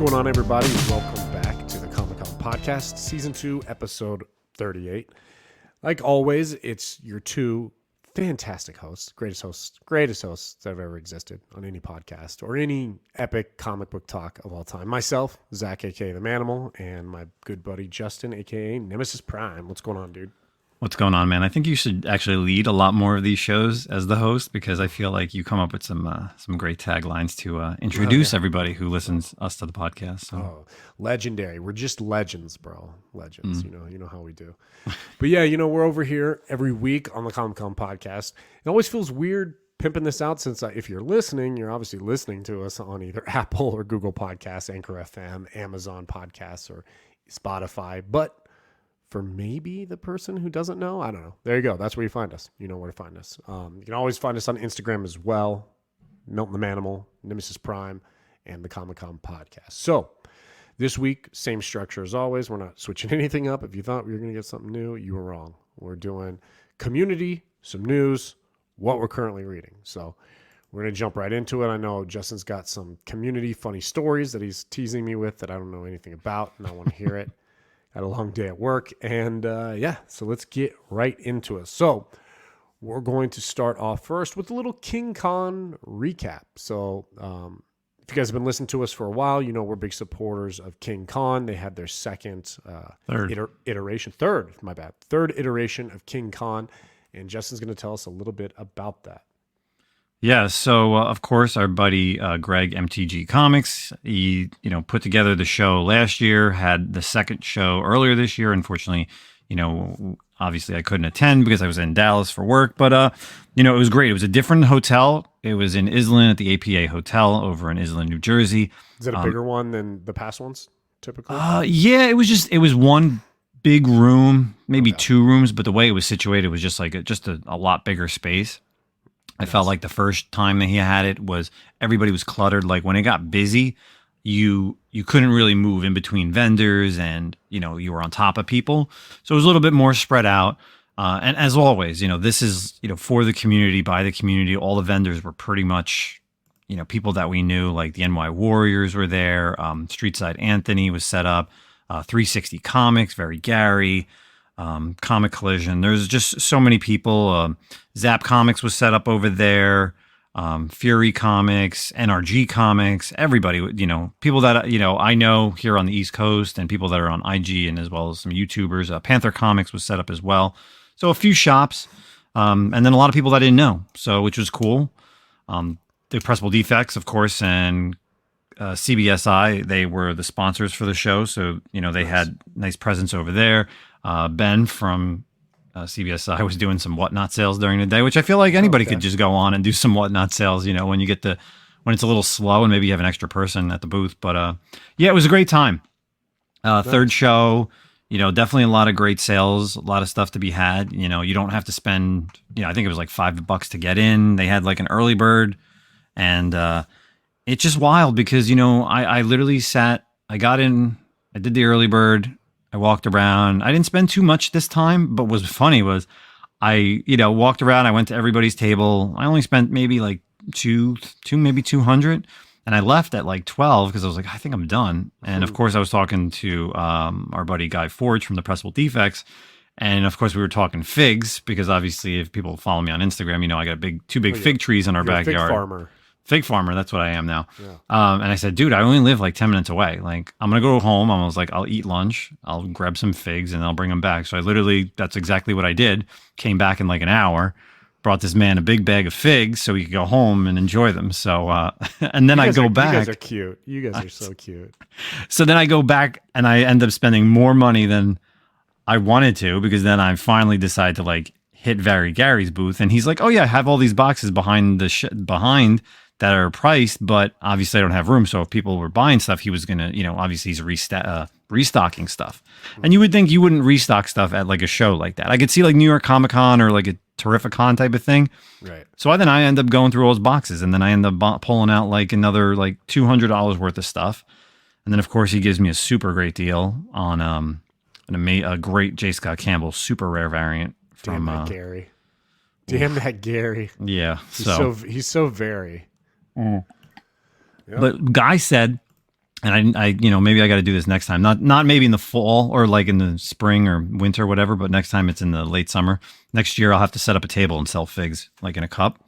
going on, everybody? Welcome back to the KomicCon podcast, season 2, episode 38. Like always, it's your two fantastic hosts, greatest hosts that have ever existed on any podcast or any epic comic book talk of all time. Myself, Zack, aka the Manimal, and my good buddy Justin, aka Nemesis Prime. What's going on, dude? What's going on, man? I think you should actually lead a lot more of these shows as the host, because I feel like you come up with some great taglines to introduce everybody who listens us to the podcast. So. Oh, legendary. We're just legends, bro. Legends. You know how we do. But yeah, we're over here every week on the KomicCon podcast. It always feels weird pimping this out since if you're listening, you're obviously listening to us on either Apple or Google Podcasts, Anchor FM, Amazon Podcasts, or Spotify. But for maybe the person who doesn't know, I don't know. There you go. That's where you find us. You know where to find us. You can always find us on Instagram as well. Milton the Manimal, Nemesis Prime, and the KomicCon podcast. So this week, same structure as always. We're not switching anything up. If you thought we were going to get something new, you were wrong. We're doing community, some news, what we're currently reading. So we're going to jump right into it. I know Justin's got some community funny stories that he's teasing me with that I don't know anything about, and I want to hear it. Had a long day at work, and so let's get right into it. So we're going to start off first with a little KingKon recap. So if you guys have been listening to us for a while, we're big supporters of KingKon. They had their third iteration of KingKon, and Justin's going to tell us a little bit about that. Yeah, so of course our buddy Greg MTG Comics, he put together the show last year, had the second show earlier this year. Unfortunately, obviously I couldn't attend because I was in Dallas for work, but it was great. It was a different hotel. It was in Island at the APA Hotel over in Island, New Jersey. Is it a bigger one than the past ones typically? Yeah, it was one big room, maybe two rooms, but the way it was situated was just like a lot bigger space. I felt like the first time that he had it was everybody was cluttered. Like when it got busy, you couldn't really move in between vendors, and you were on top of people. So it was a little bit more spread out. And as always, this is for the community, by the community. All the vendors were pretty much people that we knew, like the NY Warriors were there. Streetside Anthony was set up. 360 Comics, Very Gary. Comic Collision. There's just so many people. Zap Comics was set up over there. Fury Comics, NRG Comics, everybody, people that, I know here on the East Coast, and people that are on IG, and as well as some YouTubers. Panther Comics was set up as well. So a few shops, and then a lot of people that I didn't know, so which was cool. The Pressable Defects, of course, and CBSI, they were the sponsors for the show, so they had nice presence over there. Ben from CBSI was doing some whatnot sales during the day, which I feel like anybody could just go on and do some whatnot sales, when it's a little slow and maybe you have an extra person at the booth. But it was a great time. Third show, definitely a lot of great sales, a lot of stuff to be had. You don't have to spend, I think it was like $5 to get in. They had like an early bird, and it's just wild because, I literally I got in, I did the early bird. I walked around. I didn't spend too much this time, but what was funny was I, walked around. I went to everybody's table. I only spent maybe like maybe 200, and I left at like 12 because I was like, I think I'm done. And of course, I was talking to our buddy Guy Forge from the Pressable Defects, and of course, we were talking figs because obviously, if people follow me on Instagram, I got two big fig trees in our backyard. Fig farmer, that's what I am now. Yeah. And I said, dude, I only live like 10 minutes away. Like, I'm going to go home. I was like, I'll eat lunch. I'll grab some figs and I'll bring them back. So that's exactly what I did. Came back in like an hour, brought this man a big bag of figs so he could go home and enjoy them. So, and then I go back. You guys are cute. You guys are so cute. So then I go back and I end up spending more money than I wanted to, because then I finally decide to like hit Very Gary's booth. And he's like, oh yeah, I have all these boxes behind that are priced, but obviously I don't have room. So if people were buying stuff, he was going to, obviously he's restocking stuff. And you would think you wouldn't restock stuff at like a show like that. I could see like New York ComicCon or like a Terrificon type of thing. Right. So I end up going through all those boxes, and then I end up pulling out like another like $200 worth of stuff. And then of course he gives me a super great deal on a great J. Scott Campbell super rare variant from Gary. Damn that Gary. Yeah. He's so very. Yep. But Guy said And maybe I got to do this next time. Not maybe in the fall or like in the spring or winter, or whatever. But next time it's in the late summer. Next year I'll have to set up a table and sell figs like in a cup.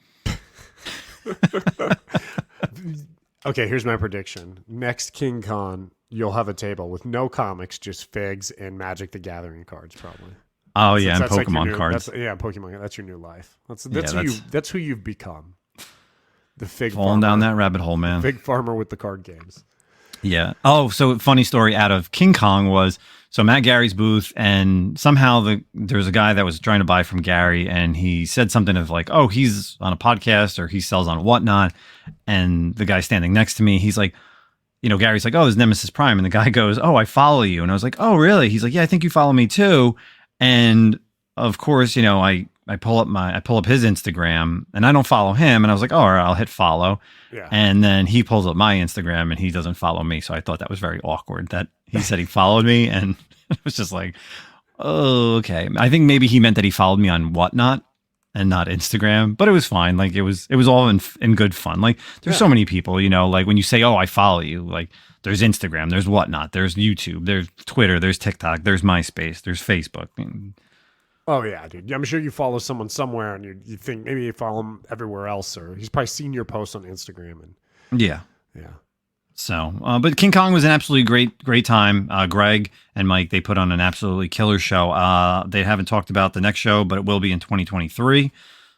Okay, here's my prediction. Next KingKon, you'll have a table with no comics, just figs and Magic the Gathering cards, probably. Oh yeah, and Pokemon cards. Pokemon. That's your new life. That's who you've become. The fig falling farmer, down that rabbit hole, man. Fig farmer with the card games. Yeah. Oh, so funny story out of KingKon was so Matt Gary's booth, and somehow there was a guy that was trying to buy from Gary, and he said something of like, "Oh, he's on a podcast or he sells on whatnot," and the guy standing next to me, he's like, Gary's like, "Oh, there's Nemesis Prime," and the guy goes, "Oh, I follow you," and I was like, "Oh, really?" He's like, "Yeah, I think you follow me too," and of course, I pull up his Instagram and I don't follow him. And I was like, oh, all right, I'll hit follow. Yeah. And then he pulls up my Instagram and he doesn't follow me. So I thought that was very awkward that he said he followed me. And it was just like, oh, okay. I think maybe he meant that he followed me on Whatnot and not Instagram, but it was fine. Like it was all in good fun. Like there's so many people, like when you say, oh, I follow you, like there's Instagram, there's Whatnot, there's YouTube, there's Twitter, there's TikTok, there's MySpace, there's Facebook. Oh, yeah, dude. I'm sure you follow someone somewhere and you think maybe you follow him everywhere else, or he's probably seen your post on Instagram. Yeah. Yeah. So, but KingKon was an absolutely great time. Greg and Mike, they put on an absolutely killer show. They haven't talked about the next show, but it will be in 2023.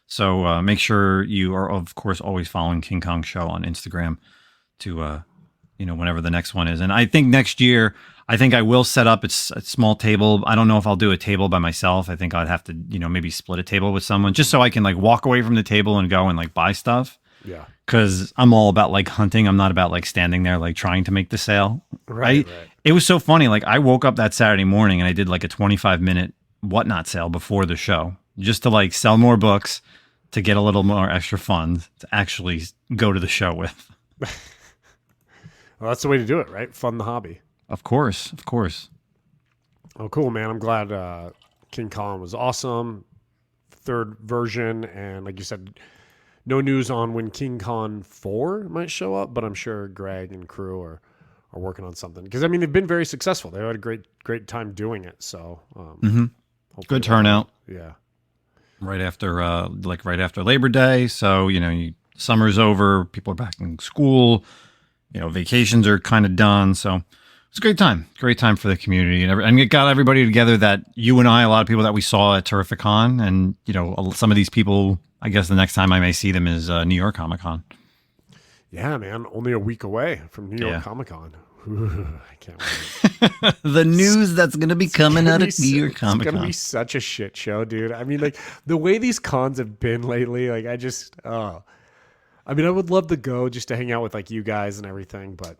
So make sure you are, of course, always following KingKon show on Instagram to, whenever the next one is. And I think next year, I will set up a small table. I don't know if I'll do a table by myself. I think I'd have to, maybe split a table with someone just so I can like walk away from the table and go and like buy stuff. Yeah. Cause I'm all about like hunting. I'm not about like standing there, like trying to make the sale. Right. It was so funny. Like I woke up that Saturday morning and I did like a 25-minute Whatnot sale before the show just to like sell more books to get a little more extra funds to actually go to the show with. Well, that's the way to do it, right? Fund the hobby. Of course. Oh, cool, man. I'm glad KingKon was awesome. Third version. And like you said, no news on when KingKon 4 might show up, but I'm sure Greg and crew are working on something. Because, I mean, they've been very successful. They had a great time doing it. So, good turnout. Yeah. Right after Labor Day. So, summer's over. People are back in school. Vacations are kind of done. So, it's a great time for the community, and it got everybody together that you and I, a lot of people that we saw at Terrificon, and some of these people, I guess the next time I may see them is New York Comic-Con. Yeah, man, only a week away from New York Comic-Con. I can't wait. The news that's going to be coming out of New York Comic-Con. It's going to be such a shit show, dude. I mean, like the way these cons have been lately, like I would love to go just to hang out with like you guys and everything, but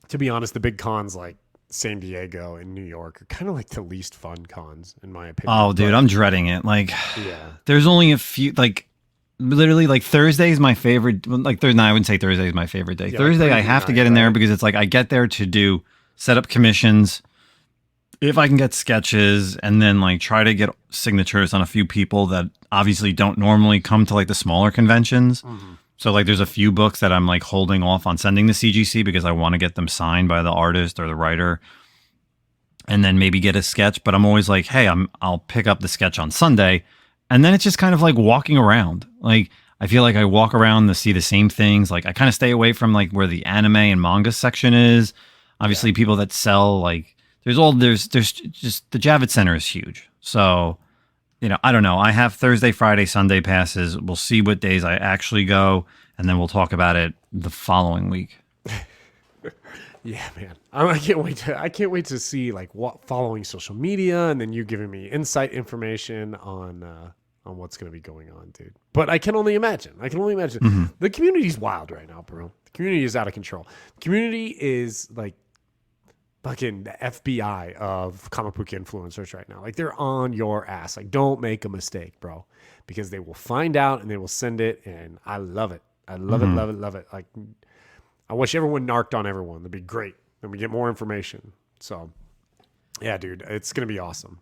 to be honest, the big cons like San Diego and New York are kind of like the least fun cons, in my opinion. Oh, dude, I'm dreading it. Like, yeah, there's only a few, like, literally, like, Thursday is my favorite. Like, I wouldn't say Thursday is my favorite day. Yeah, Thursday, I have to get in there because it's like I get there to set up commissions, if I can get sketches, and then, like, try to get signatures on a few people that obviously don't normally come to, like, the smaller conventions. Mm-hmm. So, like, there's a few books that I'm, like, holding off on sending to CGC because I want to get them signed by the artist or the writer and then maybe get a sketch. But I'm always like, hey, I'll pick up the sketch on Sunday. And then it's just kind of like walking around. Like, I feel like I walk around to see the same things. Like, I kind of stay away from, like, where the anime and manga section is. Obviously, people that sell, like, there's just the Javits Center is huge. So, I don't know. I have Thursday, Friday, Sunday passes. We'll see what days I actually go, and then we'll talk about it the following week. Yeah, man. I can't wait to see like what following social media, and then you giving me insight information on what's going to be going on, dude. But I can only imagine. Mm-hmm. The community's wild right now, bro. The community is out of control. The community is like fucking the FBI of comic book influencers right now. Like, they're on your ass. Like, don't make a mistake, bro, because they will find out and they will send it. And I love it. I love it, love it. Like, I wish everyone narked on everyone. That'd be great. Then we get more information. So, yeah, dude, it's going to be awesome.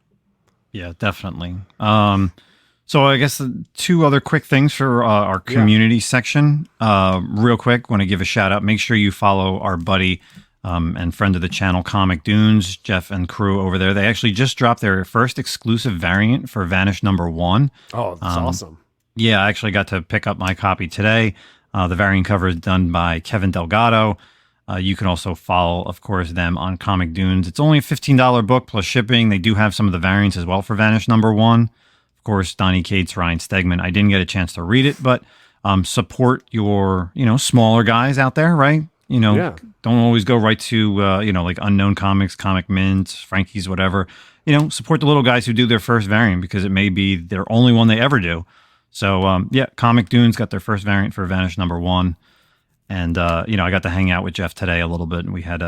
Yeah, definitely. So I guess two other quick things for our community section. Real quick, want to give a shout out. Make sure you follow our buddy and friend of the channel, Comic Dunes, Jeff and crew over there. They actually just dropped their first exclusive variant for Vanish #1. Oh, that's awesome. Yeah, I actually got to pick up my copy today. The variant cover is done by Kevin Delgado. You can also follow, of course, them on Comic Dunes. It's only a $15 book plus shipping. They do have some of the variants as well for Vanish #1. Of course, Donny Cates, Ryan Stegman. I didn't get a chance to read it, but support your, smaller guys out there, right? Don't always go right to, like Unknown Comics, Comic Mints, Frankie's, whatever. Support the little guys who do their first variant because it may be their only one they ever do. So, Comic Dunes got their first variant for Vanish #1. And, I got to hang out with Jeff today a little bit, and we had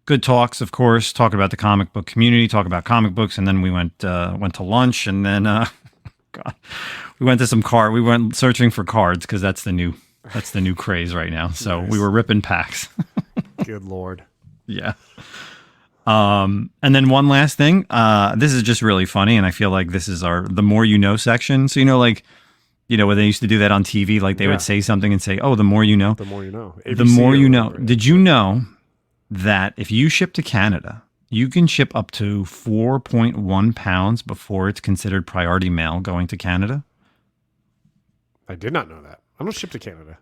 good talks, of course, talk about the comic book community, talk about comic books, and then we went to lunch, and then God, we went to we went searching for cards because that's the new craze right now. So nice. We were ripping packs. Good Lord. Yeah. And then one last thing. This is just really funny, and I feel like this is the more you know section. So when they used to do that on TV, like they would say something and say, "Oh, the more you know." The more you know. The more you know. Did you know that if you ship to Canada, you can ship up to 4.1 pounds before it's considered priority mail going to Canada? I did not know that. I don't ship to Canada.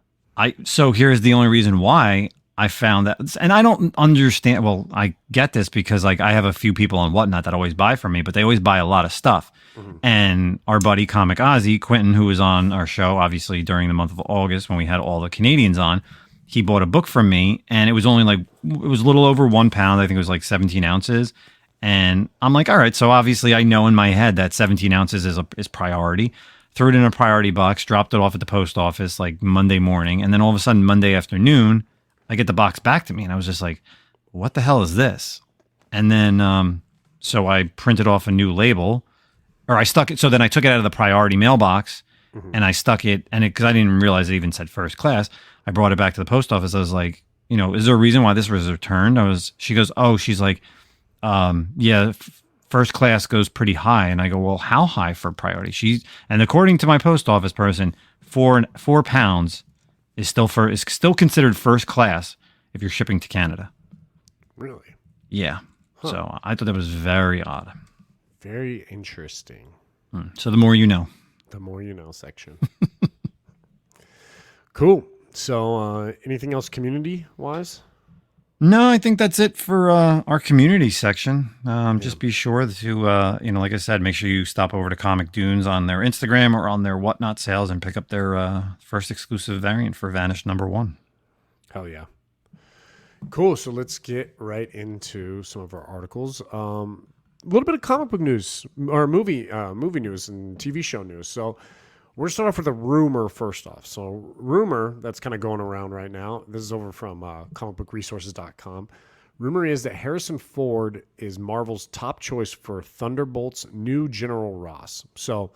So here's the only reason why I found that, and I don't understand. Well, I get this because like I have a few people on Whatnot that always buy from me, but they always buy a lot of stuff. Mm-hmm. And our buddy Comic Ozzy, Quentin, who was on our show, obviously during the month of August when we had all the Canadians on, he bought a book from me, and it was only it was a little over 1 pound. I think it was like 17 ounces. And I'm like, all right, so obviously I know in my head that 17 ounces is priority. Threw it in a priority box, dropped it off at the post office like Monday morning, and then all of a sudden Monday afternoon, I get the box back to me, and I was just like, what the hell is this? And then, so I printed off a new label, or I stuck it. So then I took it out of the priority mailbox, and I stuck it, because I didn't realize it even said first class. I brought it back to the post office. I was like, is there a reason why this was returned? She's like, yeah, first class goes pretty high. And I go, well, how high for priority? And according to my post office person, 4 pounds is still considered first class if you're shipping to Canada. Really? Yeah. Huh. So I thought that was very odd. Very interesting. So the more you know. The more you know section. Cool. So anything else community-wise? No, I think that's it for our community section. Just be sure to, like I said, make sure you stop over to Comic Dunes on their Instagram or on their Whatnot sales and pick up their first exclusive variant for Vanish #1. Hell yeah. Cool. So let's get right into some of our articles. A little bit of comic book news or movie news and TV show news. So we're going to start off with a rumor first off. So rumor that's kind of going around right now. This is over from comicbookresources.com. Rumor is that Harrison Ford is Marvel's top choice for Thunderbolts' new General Ross. So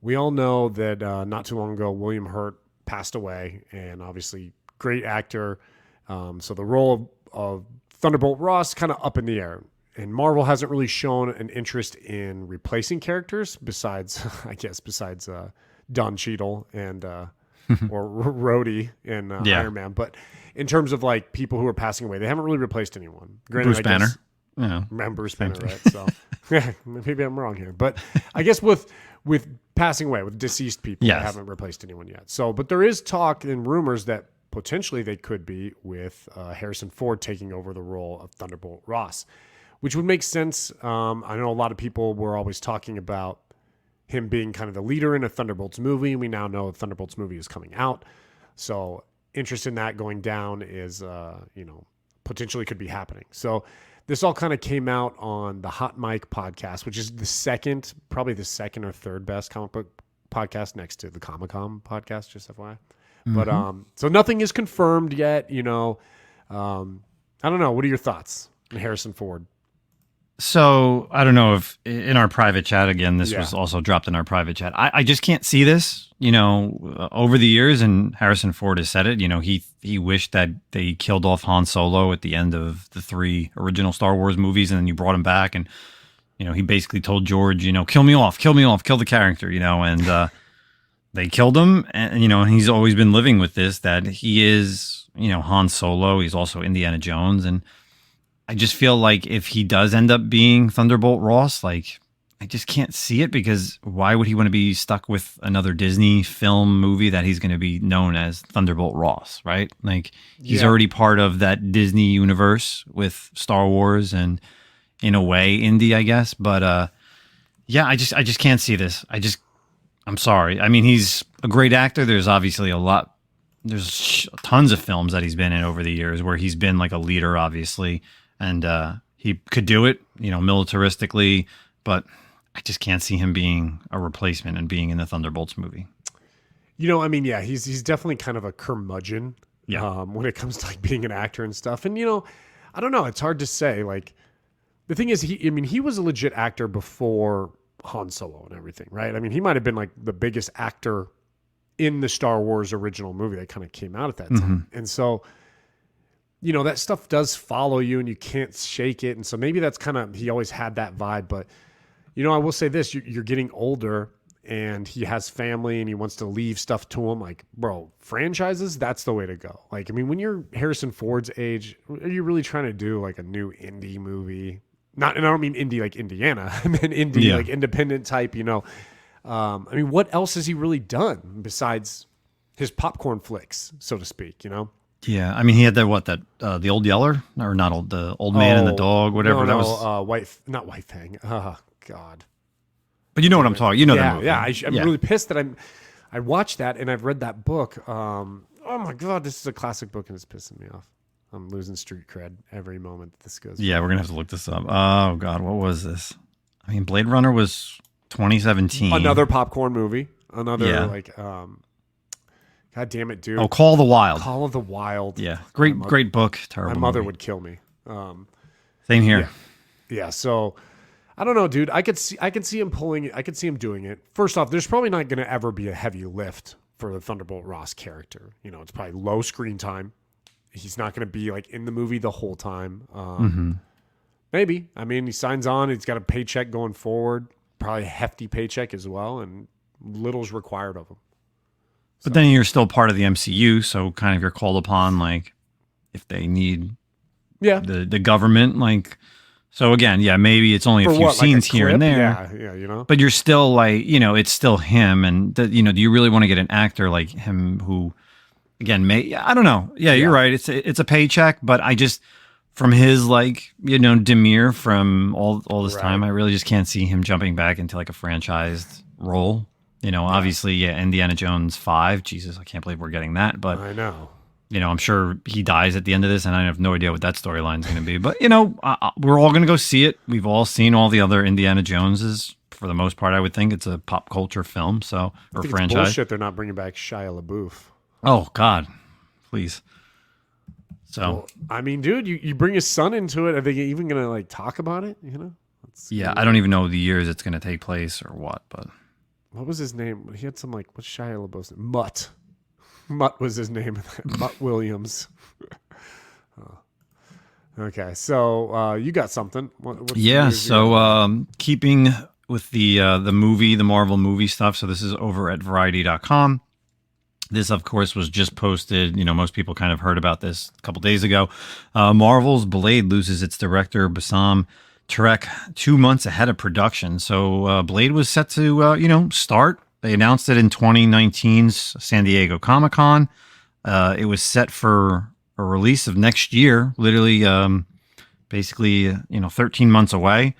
we all know that not too long ago, William Hurt passed away, and obviously great actor. So the role of Thunderbolt Ross kind of up in the air. And Marvel hasn't really shown an interest in replacing characters besides Don Cheadle and or Rhodey in Iron Man. But in terms of like people who are passing away, they haven't really replaced anyone. Granted, Bruce Banner. Bruce Banner, right? So maybe I'm wrong here. But I guess with passing away, with deceased people, they haven't replaced anyone yet. So, but there is talk and rumors that potentially they could be with Harrison Ford taking over the role of Thunderbolt Ross, which would make sense. I know a lot of people were always talking about him being kind of the leader in a Thunderbolts movie. We now know a Thunderbolts movie is coming out. So interest in that going down is, potentially could be happening. So this all kind of came out on the Hot Mic podcast, which is probably the second or third best comic book podcast next to the ComicCon podcast, just FYI. Mm-hmm. But so nothing is confirmed yet. I don't know. What are your thoughts on Harrison Ford? So I don't know if in our private chat, again, this was also dropped in our private chat. I just can't see this, over the years, and Harrison Ford has said it, he wished that they killed off Han Solo at the end of the 3 original Star Wars movies, and then you brought him back, and, he basically told George, kill me off, kill the character, and they killed him, and and he's always been living with this, that he is, Han Solo. He's also Indiana Jones, and I just feel like if he does end up being Thunderbolt Ross, like I just can't see it, because why would he want to be stuck with another Disney film movie that he's going to be known as Thunderbolt Ross, right? Like he's already part of that Disney universe with Star Wars and in a way Indy, I guess. But yeah, I just can't see this. I'm sorry. I mean, he's a great actor. There's obviously there's tons of films that he's been in over the years where he's been like a leader, obviously, and he could do it, militaristically, but I just can't see him being a replacement and being in the Thunderbolts movie. I mean, yeah, he's definitely kind of a curmudgeon when it comes to like being an actor and stuff. And, I don't know. It's hard to say. Like, the thing is, he was a legit actor before Han Solo and everything, right? I mean, he might have been like the biggest actor in the Star Wars original movie that kind of came out at that time. And so, that stuff does follow you and you can't shake it. And so maybe that's he always had that vibe. But, I will say this, you're getting older and he has family and he wants to leave stuff to him. Like, bro, franchises, that's the way to go. Like, I mean, when you're Harrison Ford's age, are you really trying to do like a new indie movie? And I don't mean indie like Indiana. I mean indie like independent type, I mean, what else has he really done besides his popcorn flicks, so to speak, Yeah, I mean, he had the Old Yeller, or not old, the Old Man and the Dog, whatever that was. not White Fang. Oh God! But you know what I'm talking. That movie. Yeah. I'm really pissed that I watched that and I've read that book. Oh my God, this is a classic book and it's pissing me off. I'm losing street cred every moment this goes. Yeah, we're gonna have to look this up. Oh God, what was this? I mean, Blade Runner was 2017. Another popcorn movie. Another God damn it, dude. Oh, Call of the Wild. Call of the Wild. Yeah, great book. Terrible. My mother movie. would kill me. Same here. Yeah. So I don't know, dude. I could see him pulling it. I could see him doing it. First off, there's probably not going to ever be a heavy lift for the Thunderbolt Ross character. It's probably low screen time. He's not going to be like in the movie the whole time. Maybe. I mean, he signs on. He's got a paycheck going forward. Probably a hefty paycheck as well, and little's required of him. But then you're still part of the MCU, so kind of you're called upon, like, if they need the government, like. So again, maybe it's only a few scenes here and there. Yeah. But you're still like, it's still him, and do you really want to get an actor like him who, again, I don't know. Yeah, you're right. It's a paycheck, but I just, from his like, demeanor from all this time, I really just can't see him jumping back into like a franchised role. Obviously, Indiana Jones 5. Jesus, I can't believe we're getting that. But I know. I'm sure he dies at the end of this, and I have no idea what that storyline is going to be. But, we're all going to go see it. We've all seen all the other Indiana Joneses. For the most part, I would think it's a pop culture film, or franchise. It's bullshit they're not bringing back Shia LaBeouf. Oh, God. Please. So. Well, I mean, dude, you bring his son into it. Are they even going to, like, talk about it, I don't even know the years it's going to take place or what, but. What was his name? He had some, like, what's Shia LaBeouf's name? Mutt. Mutt was his name. Mutt Williams. Okay, so you got something. So keeping with the Marvel movie stuff, so this is over at Variety.com. This, of course, was just posted. Most people kind of heard about this a couple days ago. Marvel's Blade loses its director, Bassam Tarek, 2 months ahead of production. So Blade was set to, start. They announced it in 2019's San Diego Comic-Con. It was set for a release of next year, literally, basically, 13 months away.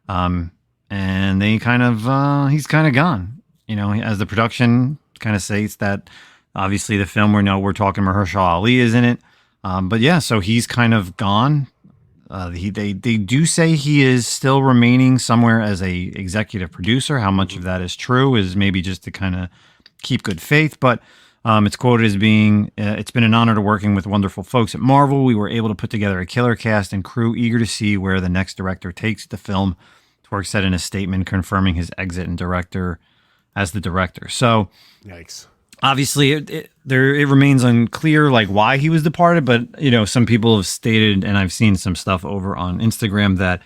And they he's kind of gone, as the production kind of states that obviously the film we're talking Mahershala Ali is in it. But so he's kind of gone. They do say he is still remaining somewhere as a executive producer. How much of that is true is maybe just to kind of keep good faith. But it's quoted as being, it's been an honor to working with wonderful folks at Marvel. We were able to put together a killer cast and crew eager to see where the next director takes the film. Twerk said in a statement confirming his exit and director as the director. So, yikes. Obviously, it remains unclear like why he was departed, but some people have stated, and I've seen some stuff over on Instagram that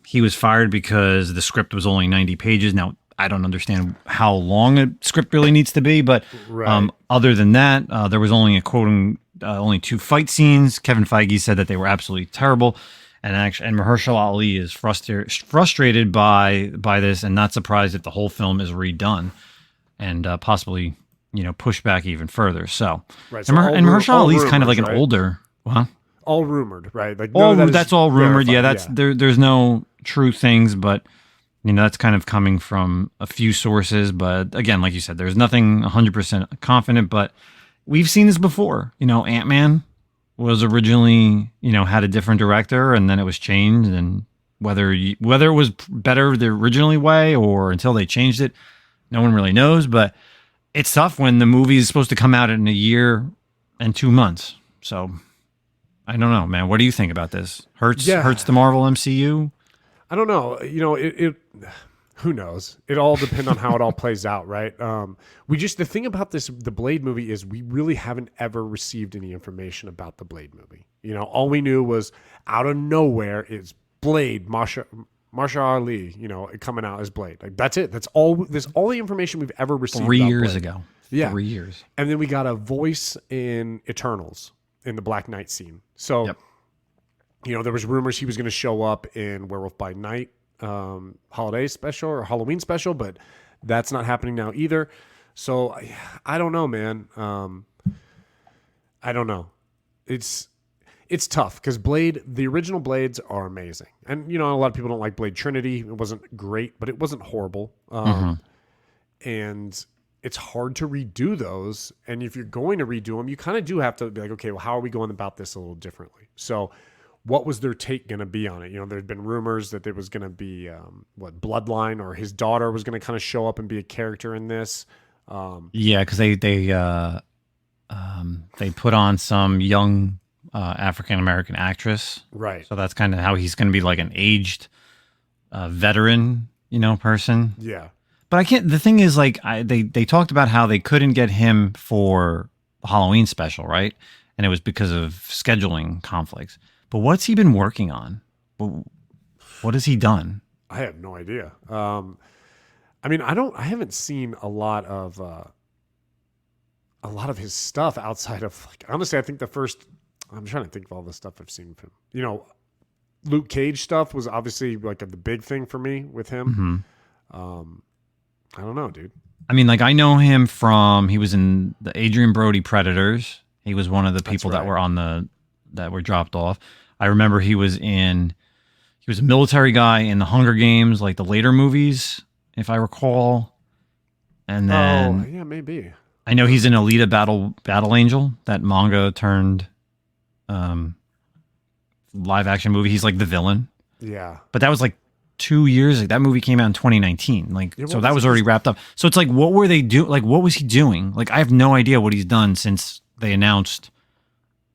he was fired because the script was only 90 pages. Now, I don't understand how long a script really needs to be, but Right. other than that, there was only only 2 fight scenes. Kevin Feige said that they were absolutely terrible, and Mahershala Ali is frustrated by this, and not surprised if the whole film is redone and possibly pushed back even further. So, Right. and, So Mahershala Ali is kind of rumors, like an right? older. Huh? All rumored, right? Like All none of that that's is all rumored. Yeah, verified. that's there's no true things, but that's kind of coming from a few sources. But again, like you said, there's nothing 100% confident. But we've seen this before. Ant-Man was originally had a different director, and then it was changed. And whether it was better the originally way or until they changed it, no one really knows. But it's tough when the movie is supposed to come out in a year and 2 months. So. I don't know, man. What do you think about this? Hurts the Marvel MCU? I don't know. It who knows? It all depends on how it all plays out, right? The thing about the Blade movie is we really haven't ever received any information about the Blade movie. All we knew was out of nowhere is Blade, Marsha Ali, coming out as Blade. Like that's it. That's all. That's all the information we've ever received. 3 about years Blade. ago. Yeah, 3 years. And then we got a voice in Eternals in the Black Knight scene. So, there was rumors he was going to show up in Werewolf by Night holiday special or Halloween special, but that's not happening now either. So I don't know, man. I don't know. It's tough because the original Blades are amazing. And, a lot of people don't like Blade Trinity. It wasn't great, but it wasn't horrible. And it's hard to redo those. And if you're going to redo them, you kind of do have to be like, okay, well, how are we going about this a little differently? So what was their take going to be on it? There'd been rumors that there was going to be, Bloodline or his daughter was going to kind of show up and be a character in this. Yeah, because they put on some young African-American actress. Right. So that's kind of how he's going to be like an aged veteran, person. Yeah. But I can't. The thing is, like, they talked about how they couldn't get him for the Halloween special, right? And it was because of scheduling conflicts. But what's he been working on? What has he done? I have no idea. I haven't seen a lot of his stuff outside of honestly, I think I'm trying to think of all the stuff I've seen from him. Luke Cage stuff was obviously like the big thing for me with him. Mm-hmm. I don't know, dude. I mean, like I know him from he was in the Adrian Brody Predators. He was one of the people that were that were dropped off. I remember he was a military guy in the Hunger Games, like the later movies, if I recall. And then yeah, maybe. I know he's in Alita Battle Angel, that manga turned live action movie. He's like the villain. Yeah. But that was like 2 years ago. That movie came out in 2019. So that was already wrapped up. So it's like, what were they doing? Like, what was he doing? Like, I have no idea what he's done since they announced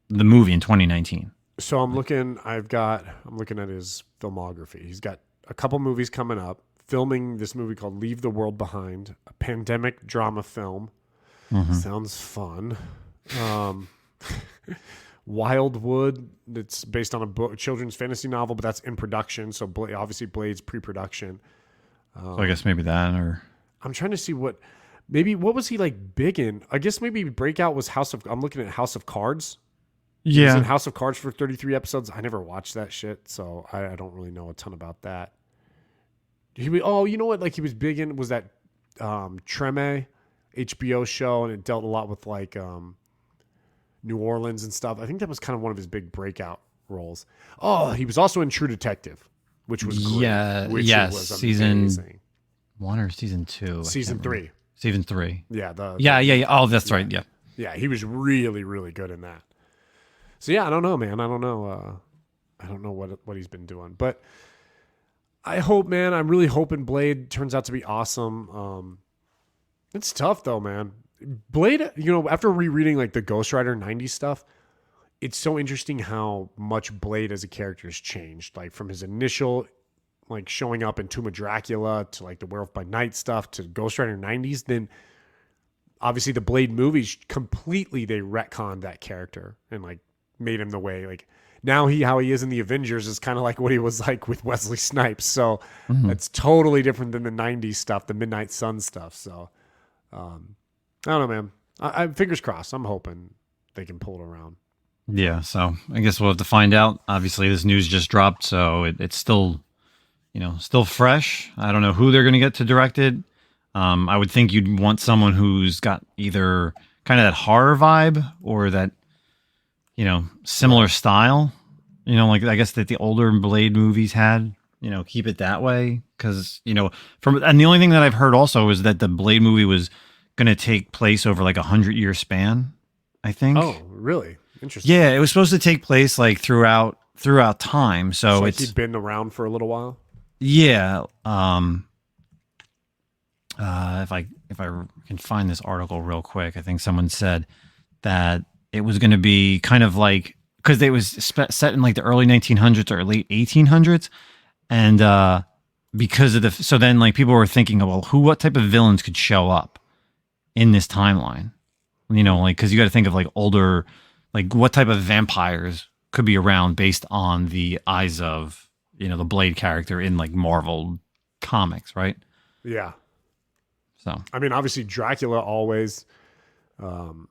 the movie in 2019. So I'm looking at his filmography. He's got a couple movies coming up, filming this movie called Leave the World Behind, a pandemic drama film. Mm-hmm. Sounds fun. Wildwood, it's based on a children's fantasy novel, but that's in production. So obviously Blade's pre-production. So I guess maybe that, or I'm trying to see what was he like big in? I guess maybe breakout was I'm looking at House of Cards. Yeah. He was in House of Cards for 33 episodes. I never watched that shit, so I don't really know a ton about that. You know what? Like he was big in was that Treme HBO show, and it dealt a lot with like New Orleans and stuff. I think that was kind of one of his big breakout roles. Oh, he was also in True Detective, which was great. Yeah, Was season 1 or season 2? Season 3. Season 3. Yeah. Yeah. Oh, that's right. Yeah. Yeah, he was really, really good in that. So yeah, I don't know, man. I don't know. I don't know what he's been doing, but I hope, man. I'm really hoping Blade turns out to be awesome. It's tough though, man. Blade, after rereading like the Ghost Rider 90s stuff, it's so interesting how much Blade as a character has changed. Like from his initial like showing up in Tomb of Dracula to like the Werewolf by Night stuff to Ghost Rider 90s, then obviously the Blade movies completely they retconned that character and like made him the way like now how he is in the Avengers is kind of like what he was like with Wesley Snipes. So Mhm. it's totally different than the 90s stuff, the Midnight Sun stuff. So I don't know, man. I fingers crossed. I'm hoping they can pull it around. Yeah, so I guess we'll have to find out. Obviously, this news just dropped, so it's still, still fresh. I don't know who they're going to get to direct it. I would think you'd want someone who's got either kind of that horror vibe or that, similar style. Like I guess that the older Blade movies had. Keep it that way because and the only thing that I've heard also is that the Blade movie was going to take place over like 100-year span. I think. Oh, really? Interesting. Yeah, it was supposed to take place like throughout time. So like it's he'd been around for a little while. Yeah. If I can find this article real quick, I think someone said that it was going to be kind of like because it was set in like the early 1900s or late 1800s, and because of so then like people were thinking, well, what type of villains could show up in this timeline? Like because you got to think of like older, like what type of vampires could be around based on the eyes of the Blade character in like Marvel comics, right? Yeah. So I mean, obviously Dracula always can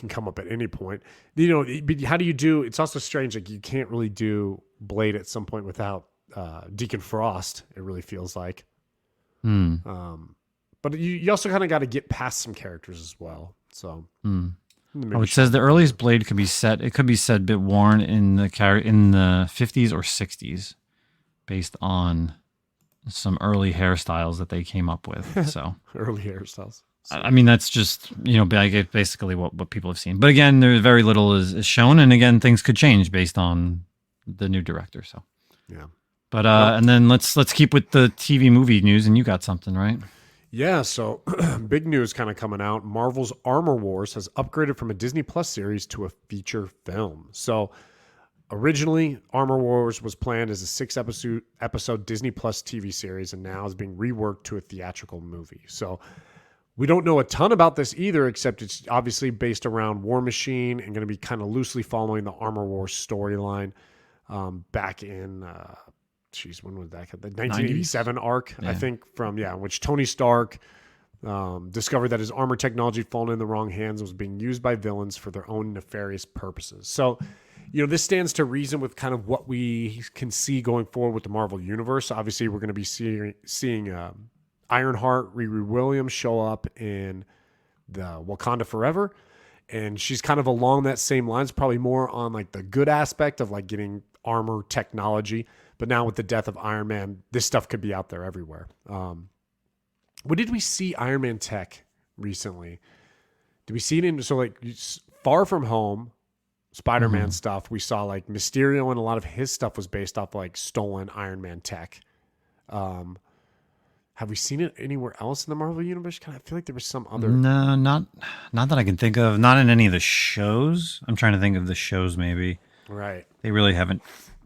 come up at any point. But how do you do? It's also strange. Like you can't really do Blade at some point without Deacon Frost. It really feels like. But you also kind of got to get past some characters as well. So. Oh, it says the earliest Blade could be set. It could be said bit worn in the 50s or 60s, based on some early hairstyles that they came up with. So early hairstyles. I mean, that's just basically what people have seen. But again, there's very little is shown, and again, things could change based on the new director. So yeah. But and then let's keep with the TV movie news, and you got something, right? Yeah, so big news kind of coming out. Marvel's Armor Wars has upgraded from a Disney Plus series to a feature film. So originally, Armor Wars was planned as a 6-episode Disney Plus TV series and now is being reworked to a theatrical movie. So we don't know a ton about this either, except it's obviously based around War Machine and going to be kind of loosely following the Armor Wars storyline back in... when was that? The 1987 arc, yeah. I think, which Tony Stark discovered that his armor technology had fallen in the wrong hands and was being used by villains for their own nefarious purposes. So, this stands to reason with kind of what we can see going forward with the Marvel Universe. Obviously, we're going to be seeing Ironheart, Riri Williams show up in the Wakanda Forever. And she's kind of along that same lines, probably more on like the good aspect of like getting armor technology. But now with the death of Iron Man, this stuff could be out there everywhere. What did we see Iron Man tech recently? Did we see it in, so like Far From Home, Spider-Man stuff, we saw like Mysterio, and a lot of his stuff was based off like stolen Iron Man tech. Have we seen it anywhere else in the Marvel Universe? I feel like there was some other... No, not that I can think of. Not in any of the shows. I'm trying to think of the shows maybe. Right. They really haven't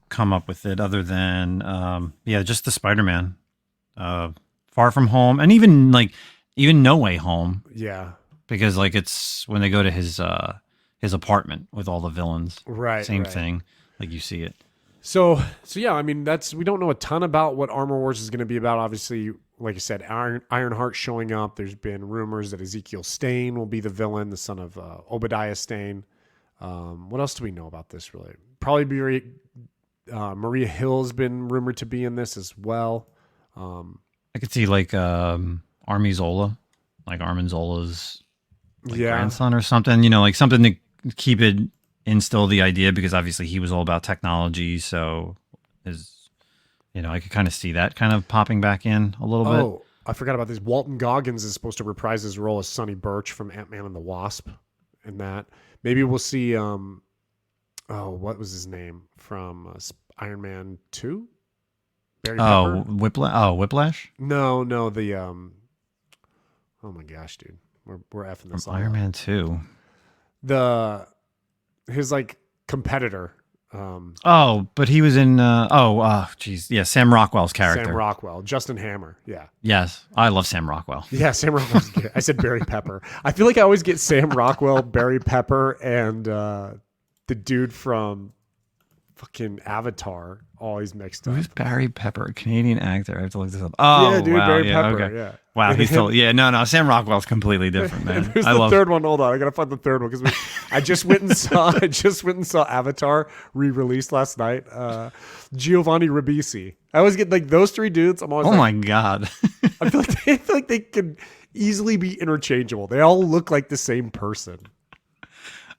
come up with it other than just the Spider-Man, Far From Home, and even No Way Home. Yeah, because like it's when they go to his apartment with all the villains. Right. Same thing. Like you see it. So yeah, I mean we don't know a ton about what Armor Wars is going to be about. Obviously, like I said, Ironheart showing up. There's been rumors that Ezekiel Stane will be the villain, the son of Obadiah Stane. What else do we know about this? Really, probably Maria Hill's been rumored to be in this as well. I could see like Army Zola, like Armin Zola's grandson or something. Like something to keep it, instill the idea, because obviously he was all about technology. So I could kind of see that kind of popping back in a little bit. Oh, I forgot about this. Walton Goggins is supposed to reprise his role as Sonny Birch from Ant-Man and the Wasp in that. Maybe we'll see... what was his name from Iron Man 2? Barry Pepper? Whiplash? No, the oh my gosh, dude. We're effing this from Iron Man 2. His like competitor. But he was in Sam Rockwell's character. Sam Rockwell, Justin Hammer. Yeah. Yes, I love Sam Rockwell. Yeah, Sam Rockwell. I said Barry Pepper. I feel like I always get Sam Rockwell, Barry Pepper, and the dude from fucking Avatar, always mixed up. Who's Barry Pepper? Canadian actor. I have to look this up. Oh, yeah, dude, wow. Barry Yeah, Pepper. okay. Yeah. Wow, And he's him- still. No. Sam Rockwell's completely different, man. There's the third one. Hold on, I gotta find the third one because I just went and saw Avatar re-released last night. Giovanni Ribisi. I always get like those three dudes. I'm always Oh like, my god. I feel like they could easily be interchangeable. They all look like the same person.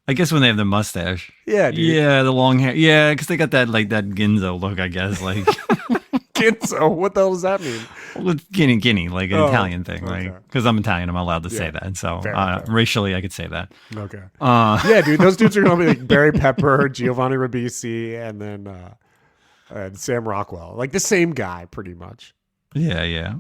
I guess when they have the mustache. Yeah, dude. Yeah, the long hair. Yeah, because they got that Ginzo look, I guess. Like Ginzo, what the hell does that mean? well, it's Guinea, like an Italian thing. okay. Like because I'm Italian, I'm allowed to say Yeah, that. So fair. racially, I could say that. Okay. Yeah, dude, those dudes are gonna be like Barry Pepper, Giovanni Ribisi, and then Sam Rockwell, like the same guy, pretty much. Yeah.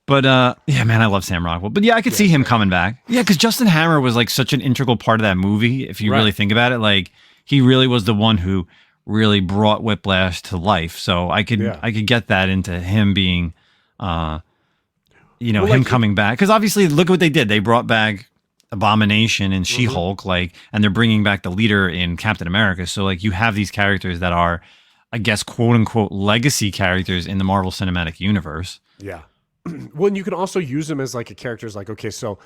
But yeah, man, I love Sam Rockwell. But yeah, I could see him coming back. Yeah, because Justin Hammer was like such an integral part of that movie. If you really think about it, like he really was the one who really brought Whiplash to life. So I could get that into him being, him coming back. Because obviously, look what they did. They brought back Abomination and She-Hulk, and they're bringing back the leader in Captain America. So like you have these characters that are, I guess, quote unquote, legacy characters in the Marvel Cinematic Universe. Yeah. Well, and you can also use him as like a character. Like, okay, so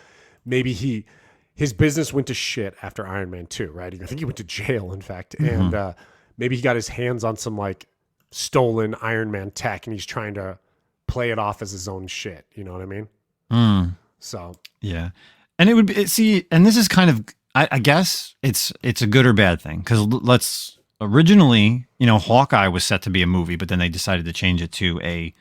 maybe his business went to shit after Iron Man 2, right? I think he went to jail, in fact. And maybe he got his hands on some like stolen Iron Man tech and he's trying to play it off as his own shit. You know what I mean? So. Yeah. And it would be, and this is kind of, I guess it's a good or bad thing. Because originally, Hawkeye was set to be a movie, but then they decided to change it to a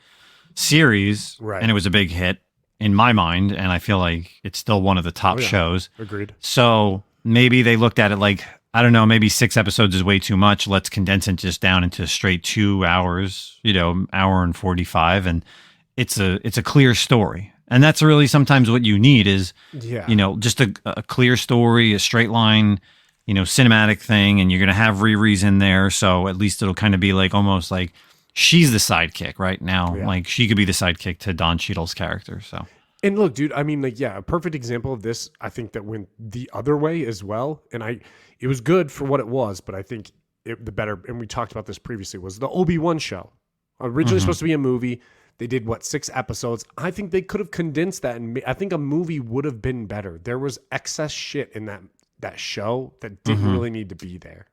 series, right? And it was a big hit in my mind, and I feel like it's still one of the top shows. Agreed. So maybe they looked at it like, I don't know, maybe 6 episodes is way too much. Let's condense it just down into straight 2 hours, hour and 45, and it's a clear story. And that's really sometimes what you need is, just a clear story, a straight line, cinematic thing, and you're gonna have Riri's in there, so at least it'll kind of be like almost like she's the sidekick right now. Yeah. Like she could be the sidekick to Don Cheadle's character. So, and look, dude, I mean, a perfect example of this, I think that went the other way as well. And it was good for what it was, but I think the better, and we talked about this previously, was the Obi-Wan show. Originally supposed to be a movie. They did 6 episodes. I think they could have condensed that. And I think a movie would have been better. There was excess shit in that show that didn't really need to be there.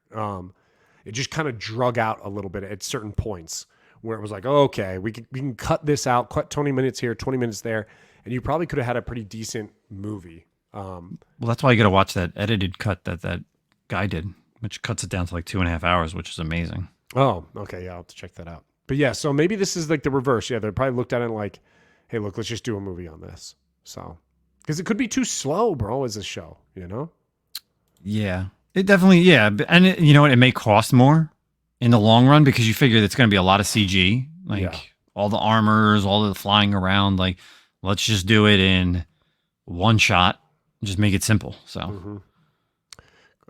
It just kind of drug out a little bit at certain points where it was like, oh, okay, we can cut this out, cut 20 minutes here, 20 minutes there, and you probably could have had a pretty decent movie. Well, that's why you got to watch that edited cut that guy did, which cuts it down to like 2.5 hours, which is amazing. Oh, okay, yeah, I'll have to check that out. But yeah, so maybe this is like the reverse. Yeah, they probably looked at it like, hey, look, let's just do a movie on this. So, because it could be too slow, bro, as a show, Yeah. It definitely, and you know what? It may cost more in the long run because you figure it's going to be a lot of CG, all the armors, all the flying around. Like, let's just do it in one shot, just make it simple. So,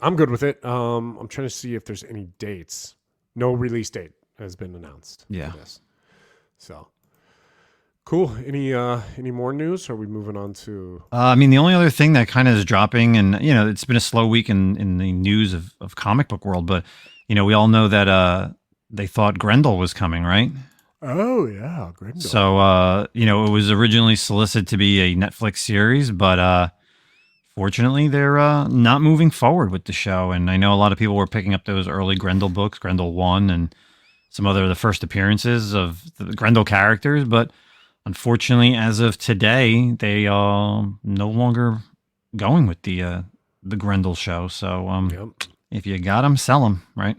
I'm good with it. I'm trying to see if there's any dates. No release date has been announced. Yeah. For this. So, cool. Any more news? Or are we moving on to? I mean, the only other thing that kind of is dropping, and it's been a slow week in the news of comic book world, but we all know that they thought Grendel was coming, right? Oh yeah, Grendel. So it was originally solicited to be a Netflix series, but fortunately they're not moving forward with the show. And I know a lot of people were picking up those early Grendel books, Grendel 1, and some other the first appearances of the Grendel characters, but unfortunately, as of today, they are no longer going with the Grendel show. So if you got them, sell them, right?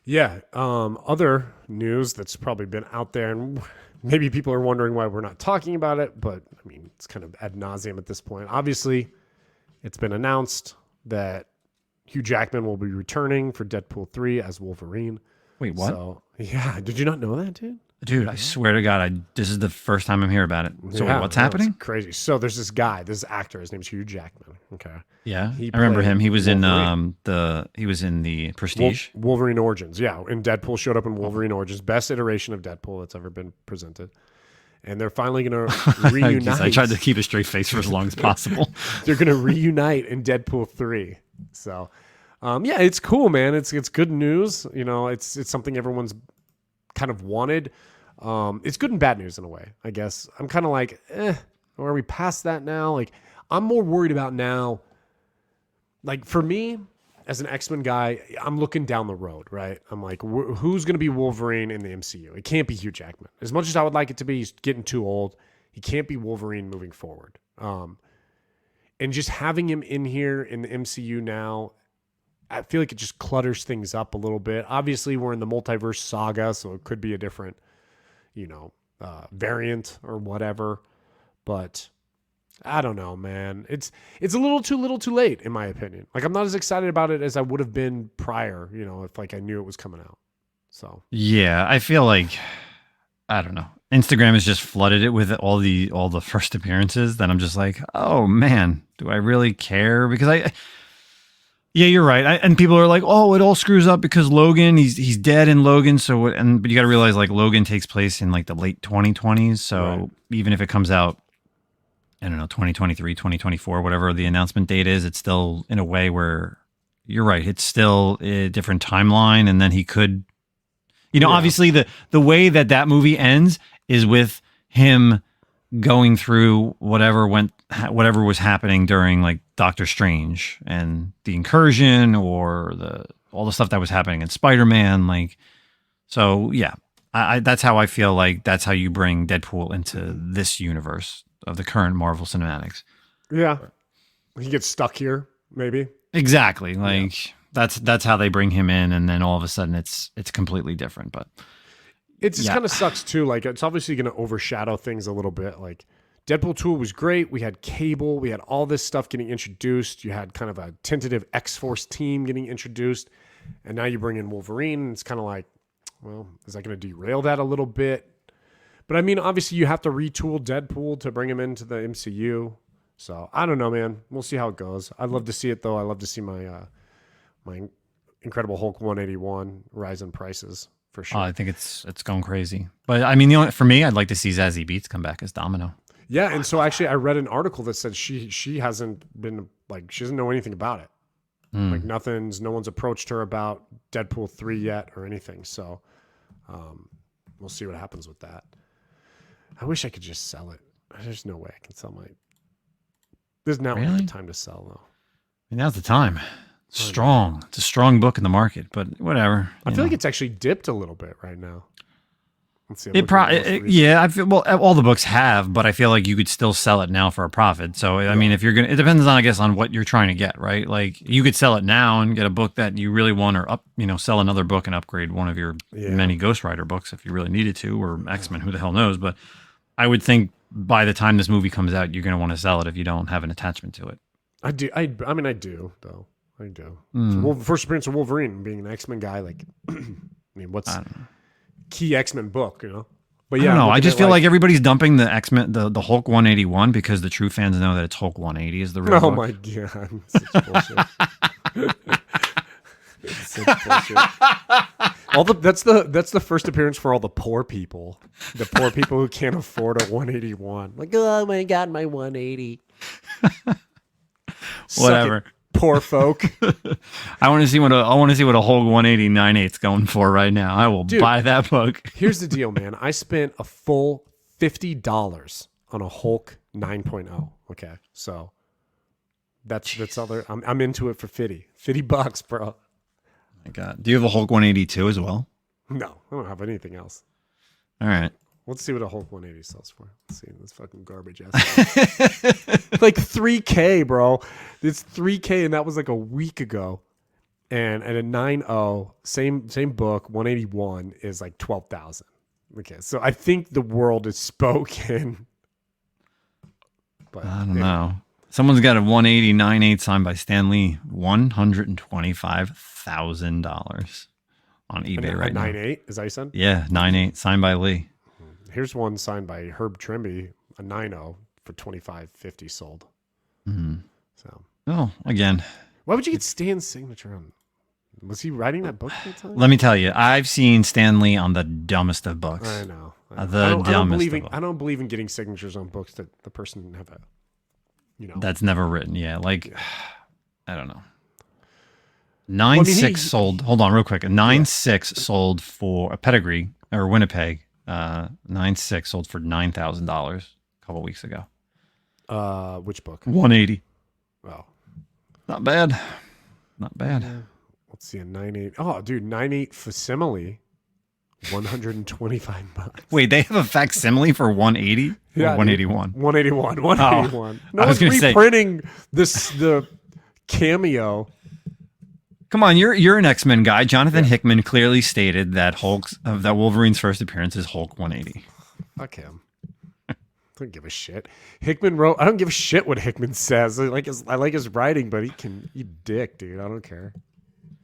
Yeah. Other news that's probably been out there, and maybe people are wondering why we're not talking about it, but I mean, it's kind of ad nauseum at this point. Obviously, it's been announced that Hugh Jackman will be returning for Deadpool 3 as Wolverine. Wait, what? So, yeah. Did you not know that, dude? Dude, I swear to God, this is the first time I'm hearing about it. So wait, what's happening? It's crazy. So there's this guy, this actor. His name's Hugh Jackman. Okay. Yeah, I remember him. He was Wolverine. in the Prestige. Wolverine Origins. Yeah, and Deadpool showed up in Wolverine Origins, best iteration of Deadpool that's ever been presented. And they're finally going to reunite. I tried to keep a straight face for as long as possible. They're going to reunite in Deadpool 3. So Yeah, it's cool, man. It's good news. You know, it's something everyone's kind of wanted. It's good and bad news in a way, I guess. I'm kind of like, are we past that now? Like, I'm more worried about now. Like, for me, as an X-Men guy, I'm looking down the road, right? I'm like, who's going to be Wolverine in the MCU? It can't be Hugh Jackman. As much as I would like it to be, he's getting too old. He can't be Wolverine moving forward. And just having him in here in the MCU now, I feel like it just clutters things up a little bit. Obviously, we're in the multiverse saga, so it could be a different, variant or whatever. But I don't know, man. It's a little too late, in my opinion. Like, I'm not as excited about it as I would have been prior, if like I knew it was coming out. So yeah, I feel like, I don't know. Instagram has just flooded it with all the first appearances. Then I'm just like, oh man, do I really care? Because yeah, you're right. And people are like, oh, it all screws up because Logan, he's dead in Logan. So, but you got to realize like Logan takes place in like the late 2020s. So right. Even if it comes out, I don't know, 2023, 2024, whatever the announcement date is, it's still in a way where you're right. It's still a different timeline. And then he could, obviously the way that movie ends is with him going through whatever was happening during like Doctor Strange and the incursion or all the stuff that was happening in Spider-Man. Like, so yeah, I that's how I feel like that's how you bring Deadpool into this universe of the current Marvel Cinematics. Yeah. He gets stuck here, maybe. Exactly. Like that's how they bring him in, and then all of a sudden it's completely different. But it just kind of sucks too. Like, it's obviously going to overshadow things a little bit. Like, Deadpool 2 was great. We had Cable. We had all this stuff getting introduced. You had kind of a tentative X-Force team getting introduced. And now you bring in Wolverine. And it's kind of like, well, is that going to derail that a little bit? But I mean, obviously you have to retool Deadpool to bring him into the MCU. So I don't know, man. We'll see how it goes. I'd love to see it though. I love to see my Incredible Hulk 181 rise in prices for sure. I think it's going crazy. But I mean, for me, I'd like to see Zazie Beetz come back as Domino. Yeah, and so actually I read an article that said she hasn't been like, she doesn't know anything about it. Like no one's approached her about Deadpool 3 yet or anything. So we'll see what happens with that. I wish I could just sell it. There's no way I can sell there's not really the time to sell though. I mean, now's the time. Strong. It's a strong book in the market, but whatever. I feel like it's actually dipped a little bit right now. Let's see. I feel, well, all the books have, but I feel like you could still sell it now for a profit. So, I mean, if you're going to, it depends on, I guess, on what you're trying to get, right? Like, you could sell it now and get a book that you really want, or sell another book and upgrade one of your many Ghost Rider books if you really needed to, or X-Men, who the hell knows. But I would think by the time this movie comes out, you're going to want to sell it if you don't have an attachment to it. I do. I mean, I do, though. I do. So, first appearance of Wolverine, being an X-Men guy, like, I mean, what's key X-Men book, But yeah, I just feel like everybody's dumping the X-Men, the Hulk 181, because the true fans know that it's Hulk 180 is the real book. My God. Such bullshit. Such bullshit. That's the first appearance for all the poor people. The poor people who can't afford a 181. Like, oh my God, my 180. Whatever. Poor folk. I want to see what a Hulk 180 9/8's going for right now. I will buy that book. Here's the deal, man. I spent a full $50 on a Hulk 9.0. Okay, so that's other. I'm into it for $50, bro. Oh my God, do you have a Hulk 182 as well? No, I don't have anything else. All right. Let's see what a Hulk 180 sells for. Let's see this fucking garbage ass. Like $3K, bro. It's $3K, and that was like a week ago. And at a 9.0, same book, 181 is like 12,000. Okay, so I think the world is spoken. But I don't know. Someone's got a 180 9/8 signed by Stan Lee, $125,000 on eBay right now. 9.8, is that what you said? Yeah, 9/8 signed by Lee. Here's one signed by Herb Trimby, a 9.0 for $25.50 sold. So, again, why would you get Stan's signature on? Was he writing that book at the time? Let me tell you, I've seen Stan Lee on the dumbest of books. I know. I don't believe in getting signatures on books that the person didn't have that's never written. Yeah, like I don't know. 9.6 sold. Hold on, real quick. A 9.6 sold for a pedigree or Winnipeg. 9.6 sold for $9,000 a couple weeks ago. Which book? 180. Oh, not bad. Not bad. Let's see, a 9.8. Oh, dude, 9.8 facsimile, $125. Wait, they have a facsimile for 180? Yeah, 181. 181. 181. No I was one's gonna reprinting the cameo. Come on, you're an X-Men guy. Jonathan Hickman clearly stated that that Wolverine's first appearance is Hulk 180. Fuck him. I don't give a shit. Hickman wrote. I don't give a shit what Hickman says. I like his writing, but he can eat dick, dude. I don't care.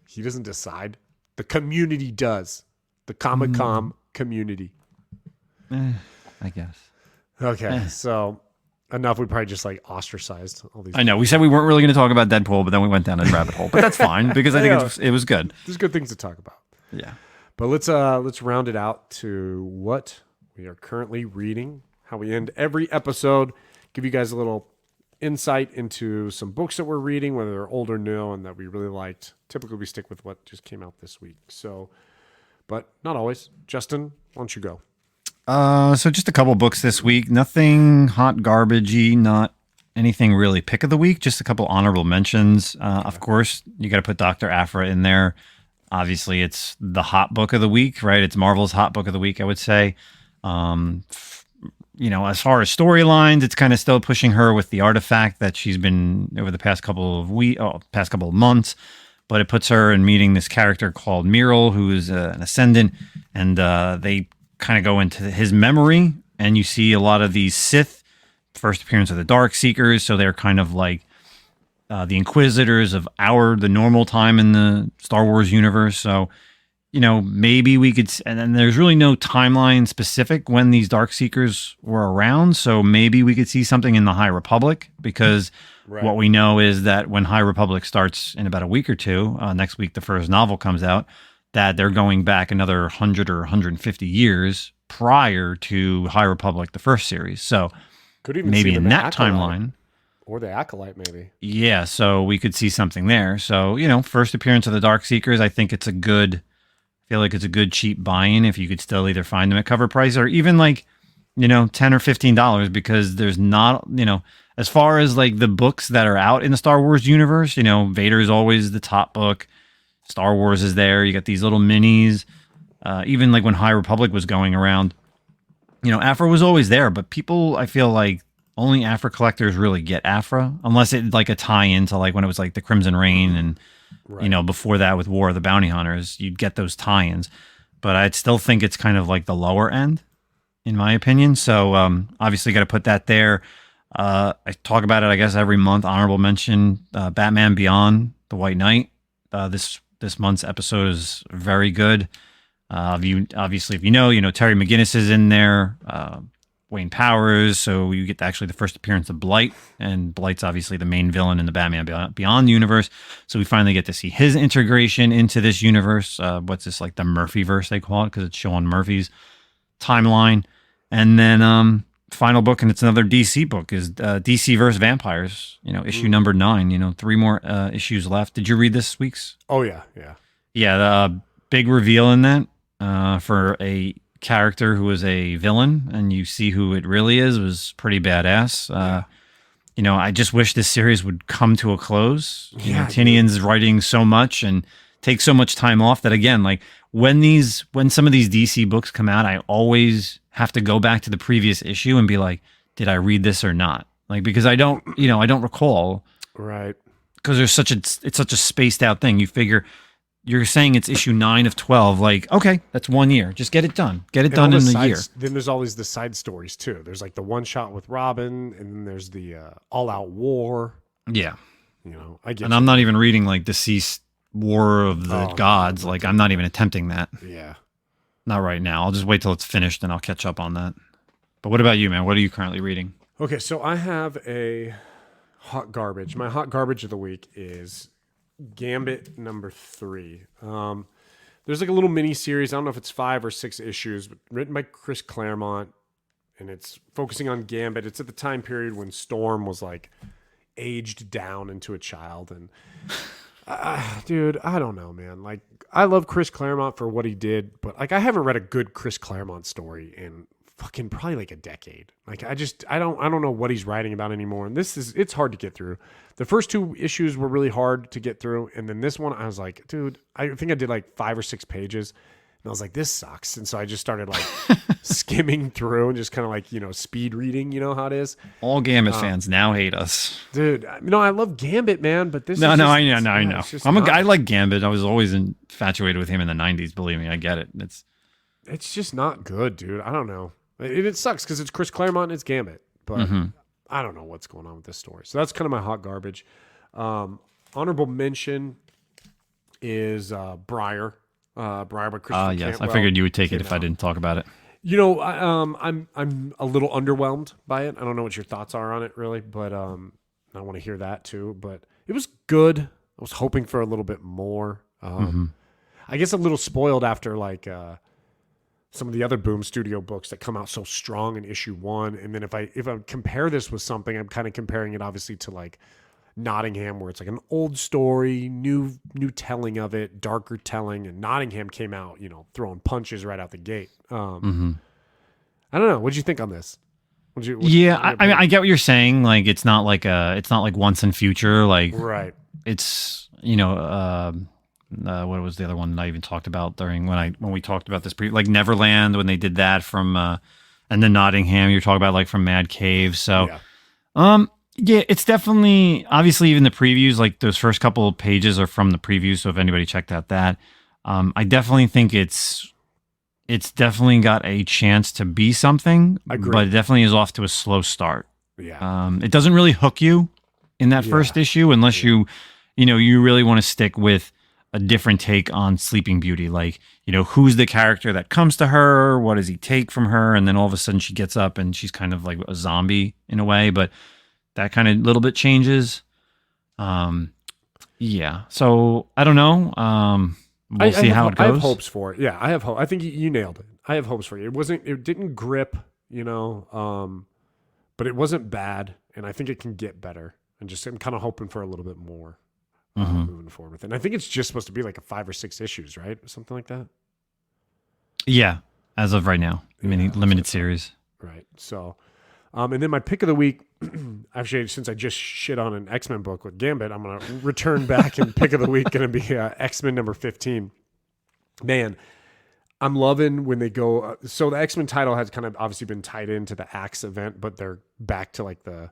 He doesn't decide. The community does. The Comic-Con community. I guess. Okay, so enough. We probably just like ostracized all these. I know. We said we weren't really going to talk about Deadpool, but then we went down a rabbit hole. But that's fine because I think it was good. There's good things to talk about. Yeah. But let's round it out to what we are currently reading. How we end every episode. Give you guys a little insight into some books that we're reading, whether they're old or new, and that we really liked. Typically, we stick with what just came out this week. So, but not always. Justin, why don't you go? So just a couple books this week. Nothing hot garbagey, not anything really pick of the week. Just a couple honorable mentions. Of course, you got to put Dr. Aphra in there. Obviously, it's the hot book of the week, right? It's Marvel's hot book of the week, I would say. As far as storylines, it's kind of still pushing her with the artifact that she's been over the past couple of months. But it puts her in meeting this character called Muriel, who is an Ascendant, and they kind of go into his memory, and you see a lot of these Sith, first appearance of the Dark Seekers, so they're kind of like the Inquisitors of the normal time in the Star Wars universe. So, maybe we could, and then there's really no timeline specific when these Dark Seekers were around, so maybe we could see something in the High Republic, because what we know is that when High Republic starts in about a week or two, next week the first novel comes out, that they're going back another 100 or 150 years prior to High Republic, the first series. So could even maybe in that Acolyte, timeline. Or the Acolyte, maybe. Yeah, so we could see something there. So, first appearance of the Dark Seekers, I think I feel like it's a good cheap buy-in if you could still either find them at cover price or even like, $10 or $15, because there's not, as far as like the books that are out in the Star Wars universe, Vader's always the top book. Star Wars is there. You got these little minis. Even like when High Republic was going around, Aphra was always there, but people, I feel like only Aphra collectors really get Aphra, unless it's like a tie-in to like when it was like the Crimson Reign and, before that with War of the Bounty Hunters, you'd get those tie-ins. But I'd still think it's kind of like the lower end, in my opinion. So obviously got to put that there. I talk about it, I guess, every month. Honorable mention, Batman Beyond, The White Knight. This month's episode is very good. If you know, Terry McGinnis is in there, Wayne Powers. So you get actually the first appearance of Blight, and Blight's obviously the main villain in the Batman Beyond universe. So we finally get to see his integration into this universe. What's this, like the Murphyverse they call it, because it's showing Murphy's timeline. And then final book, and it's another DC book, is DC vs. Vampires, issue number 9, 3 more issues left. Did you read this week's? Oh, yeah. Yeah, the big reveal in that for a character who was a villain, and you see who it really is, was pretty badass. I just wish this series would come to a close. Tinian's writing so much and takes so much time off that, again, like when some of these DC books come out, I always have to go back to the previous issue and be like, did I read this or not? Like, because I don't recall. Right. Because it's such a spaced out thing. You figure you're saying it's issue 9 of 12. Like, okay, that's 1 year. Just get it done. Get it done in a year. Then there's always the side stories too. There's like the one shot with Robin, and then there's the all out war. Yeah. I get. And I'm not even reading like Deceased War of the Gods. Like, I'm not even attempting that. Yeah. Not right now. I'll just wait till it's finished and I'll catch up on that. But what about you, man? What are you currently reading? Okay, so I have a hot garbage. My hot garbage of the week is Gambit number 3. There's like a little mini series. I don't know if it's 5 or 6 issues, but written by Chris Claremont, and it's focusing on Gambit. It's at the time period when Storm was like aged down into a child, and Dude, I don't know, man. Like, I love Chris Claremont for what he did, but like, I haven't read a good Chris Claremont story in fucking probably like a decade. Like, I don't know what he's writing about anymore. And it's hard to get through. The first two issues were really hard to get through, and then this one, I was like, dude, I think I did like 5 or 6 pages. And I was like, this sucks. And so I just started like skimming through and just kind of like, speed reading, you know how it is. All Gambit fans now hate us. Dude, I love Gambit, man, but this No, is no, just, I know. I like Gambit. I was always infatuated with him in the 90s. Believe me, I get it. It's just not good, dude. I don't know. It sucks because it's Chris Claremont and it's Gambit, but I don't know what's going on with this story. So that's kind of my hot garbage. Honorable mention is Briar. Briar by Christopher yes, Cantwell. I figured you would take it if I didn't talk about it. I'm a little underwhelmed by it. I don't know what your thoughts are on it, really, but I want to hear that too. But it was good. I was hoping for a little bit more. I guess a little spoiled after like some of the other Boom Studio books that come out so strong in issue 1. And then if I compare this with something, I'm kind of comparing it obviously to like Nottingham, where it's like an old story, new telling of it, darker telling, and Nottingham came out, throwing punches right out the gate. I don't know. What'd you think on this? I get what you're saying. Like it's not like Once and Future. Like right. It's what was the other one that I even talked about during when we talked about this like Neverland when they did that from and then Nottingham you're talking about like from Mad Cave. So yeah, it's definitely, obviously, even the previews, like those first couple of pages are from the preview. So if anybody checked out that, I definitely think it's definitely got a chance to be something, but it definitely is off to a slow start. Yeah. It doesn't really hook you in that first issue unless you really want to stick with a different take on Sleeping Beauty. Like, who's the character that comes to her? What does he take from her? And then all of a sudden she gets up and she's kind of like a zombie in a way, but that kind of little bit changes. Yeah. So I don't know. We'll see how it goes. I have hopes for it. Yeah, I have hope. I think you nailed it. I have hopes for it. It didn't grip, but it wasn't bad. And I think it can get better. And I'm kind of hoping for a little bit more moving forward with it. And I think it's just supposed to be like a 5 or 6 issues, right? Something like that. Yeah. As of right now, limited series. Right. So, and then my pick of the week, actually, since I just shit on an X-Men book with Gambit, I'm going to return back and pick of the week going to be X-Men number 15. Man, I'm loving when they go. So the X-Men title has kind of obviously been tied into the Axe event, but they're back to like the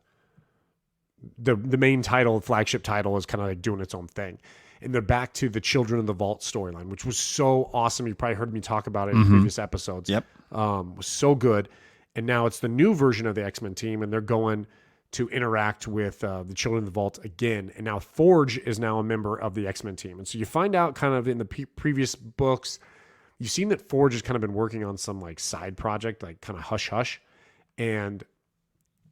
main title, flagship title is kind of like doing its own thing. And they're back to the Children of the Vault storyline, which was so awesome. You probably heard me talk about it in previous episodes. Yep. Was so good. And now it's the new version of the X-Men team, and they're going to interact with the Children of the Vault again. And now Forge is now a member of the X-Men team. And so you find out kind of in the previous books, you've seen that Forge has kind of been working on some like side project, like kind of hush-hush. And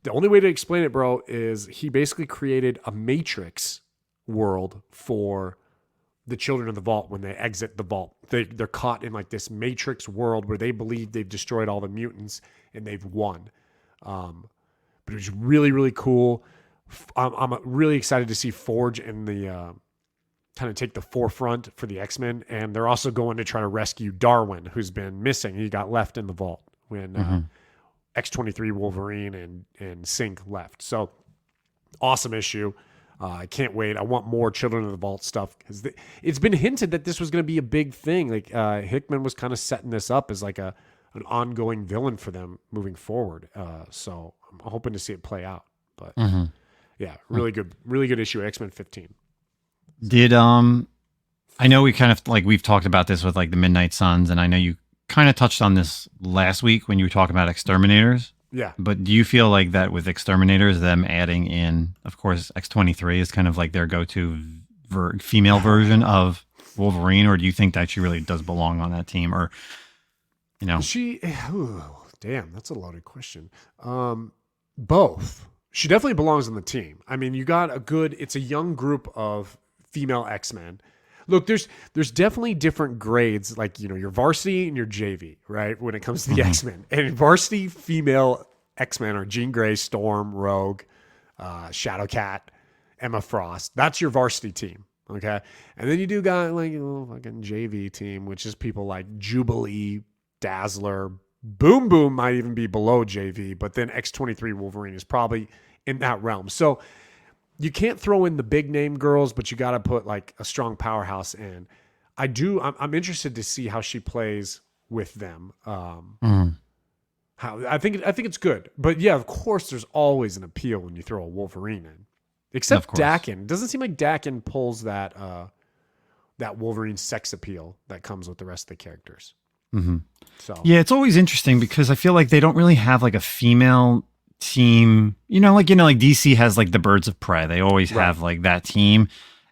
the only way to explain it, bro, is he basically created a Matrix world for the Children of the Vault when they exit the vault. They're caught in like this Matrix world where they believe they've destroyed all the mutants and they've won. But it was really, really cool. I'm really excited to see Forge and the kind of take the forefront for the X-Men. And they're also going to try to rescue Darwin, who's been missing. He got left in the vault when X23 Wolverine and Sync left. So awesome issue. I can't wait. I want more Children of the Vault stuff because it's been hinted that this was going to be a big thing. Like Hickman was kind of setting this up as like an ongoing villain for them moving forward. So I'm hoping to see it play out. But yeah, really good issue. X-Men 15. Did I know we kind of like we've talked about this with like the Midnight Suns, and I know you kind of touched on this last week when you were talking about Exterminators. Yeah. But do you feel like that with Exterminators, them adding in, of course, X23 is kind of like their go-to female version of Wolverine, or do you think that she really does belong on that team, or damn, that's a loaded question. Both. She definitely belongs on the team. I mean, you got it's a young group of female X-Men. Look, there's definitely different grades, like, your varsity and your JV, right? When it comes to the X-Men. And varsity female X-Men are Jean Grey, Storm, Rogue, Shadowcat, Emma Frost. That's your varsity team. Okay. And then you do got like a little fucking JV team, which is people like Jubilee, Dazzler, Boom Boom might even be below JV, but then X23 Wolverine is probably in that realm. So you can't throw in the big name girls, but you got to put like a strong powerhouse in. I'm interested to see how she plays with them. How I think it's good. But yeah, of course there's always an appeal when you throw a Wolverine in. Except Dakin. Doesn't seem like Dakin pulls that Wolverine sex appeal that comes with the rest of the characters. Mm-hmm. So yeah, it's always interesting because I feel like they don't really have like a female team. Like DC has like the Birds of Prey. They always have like that team,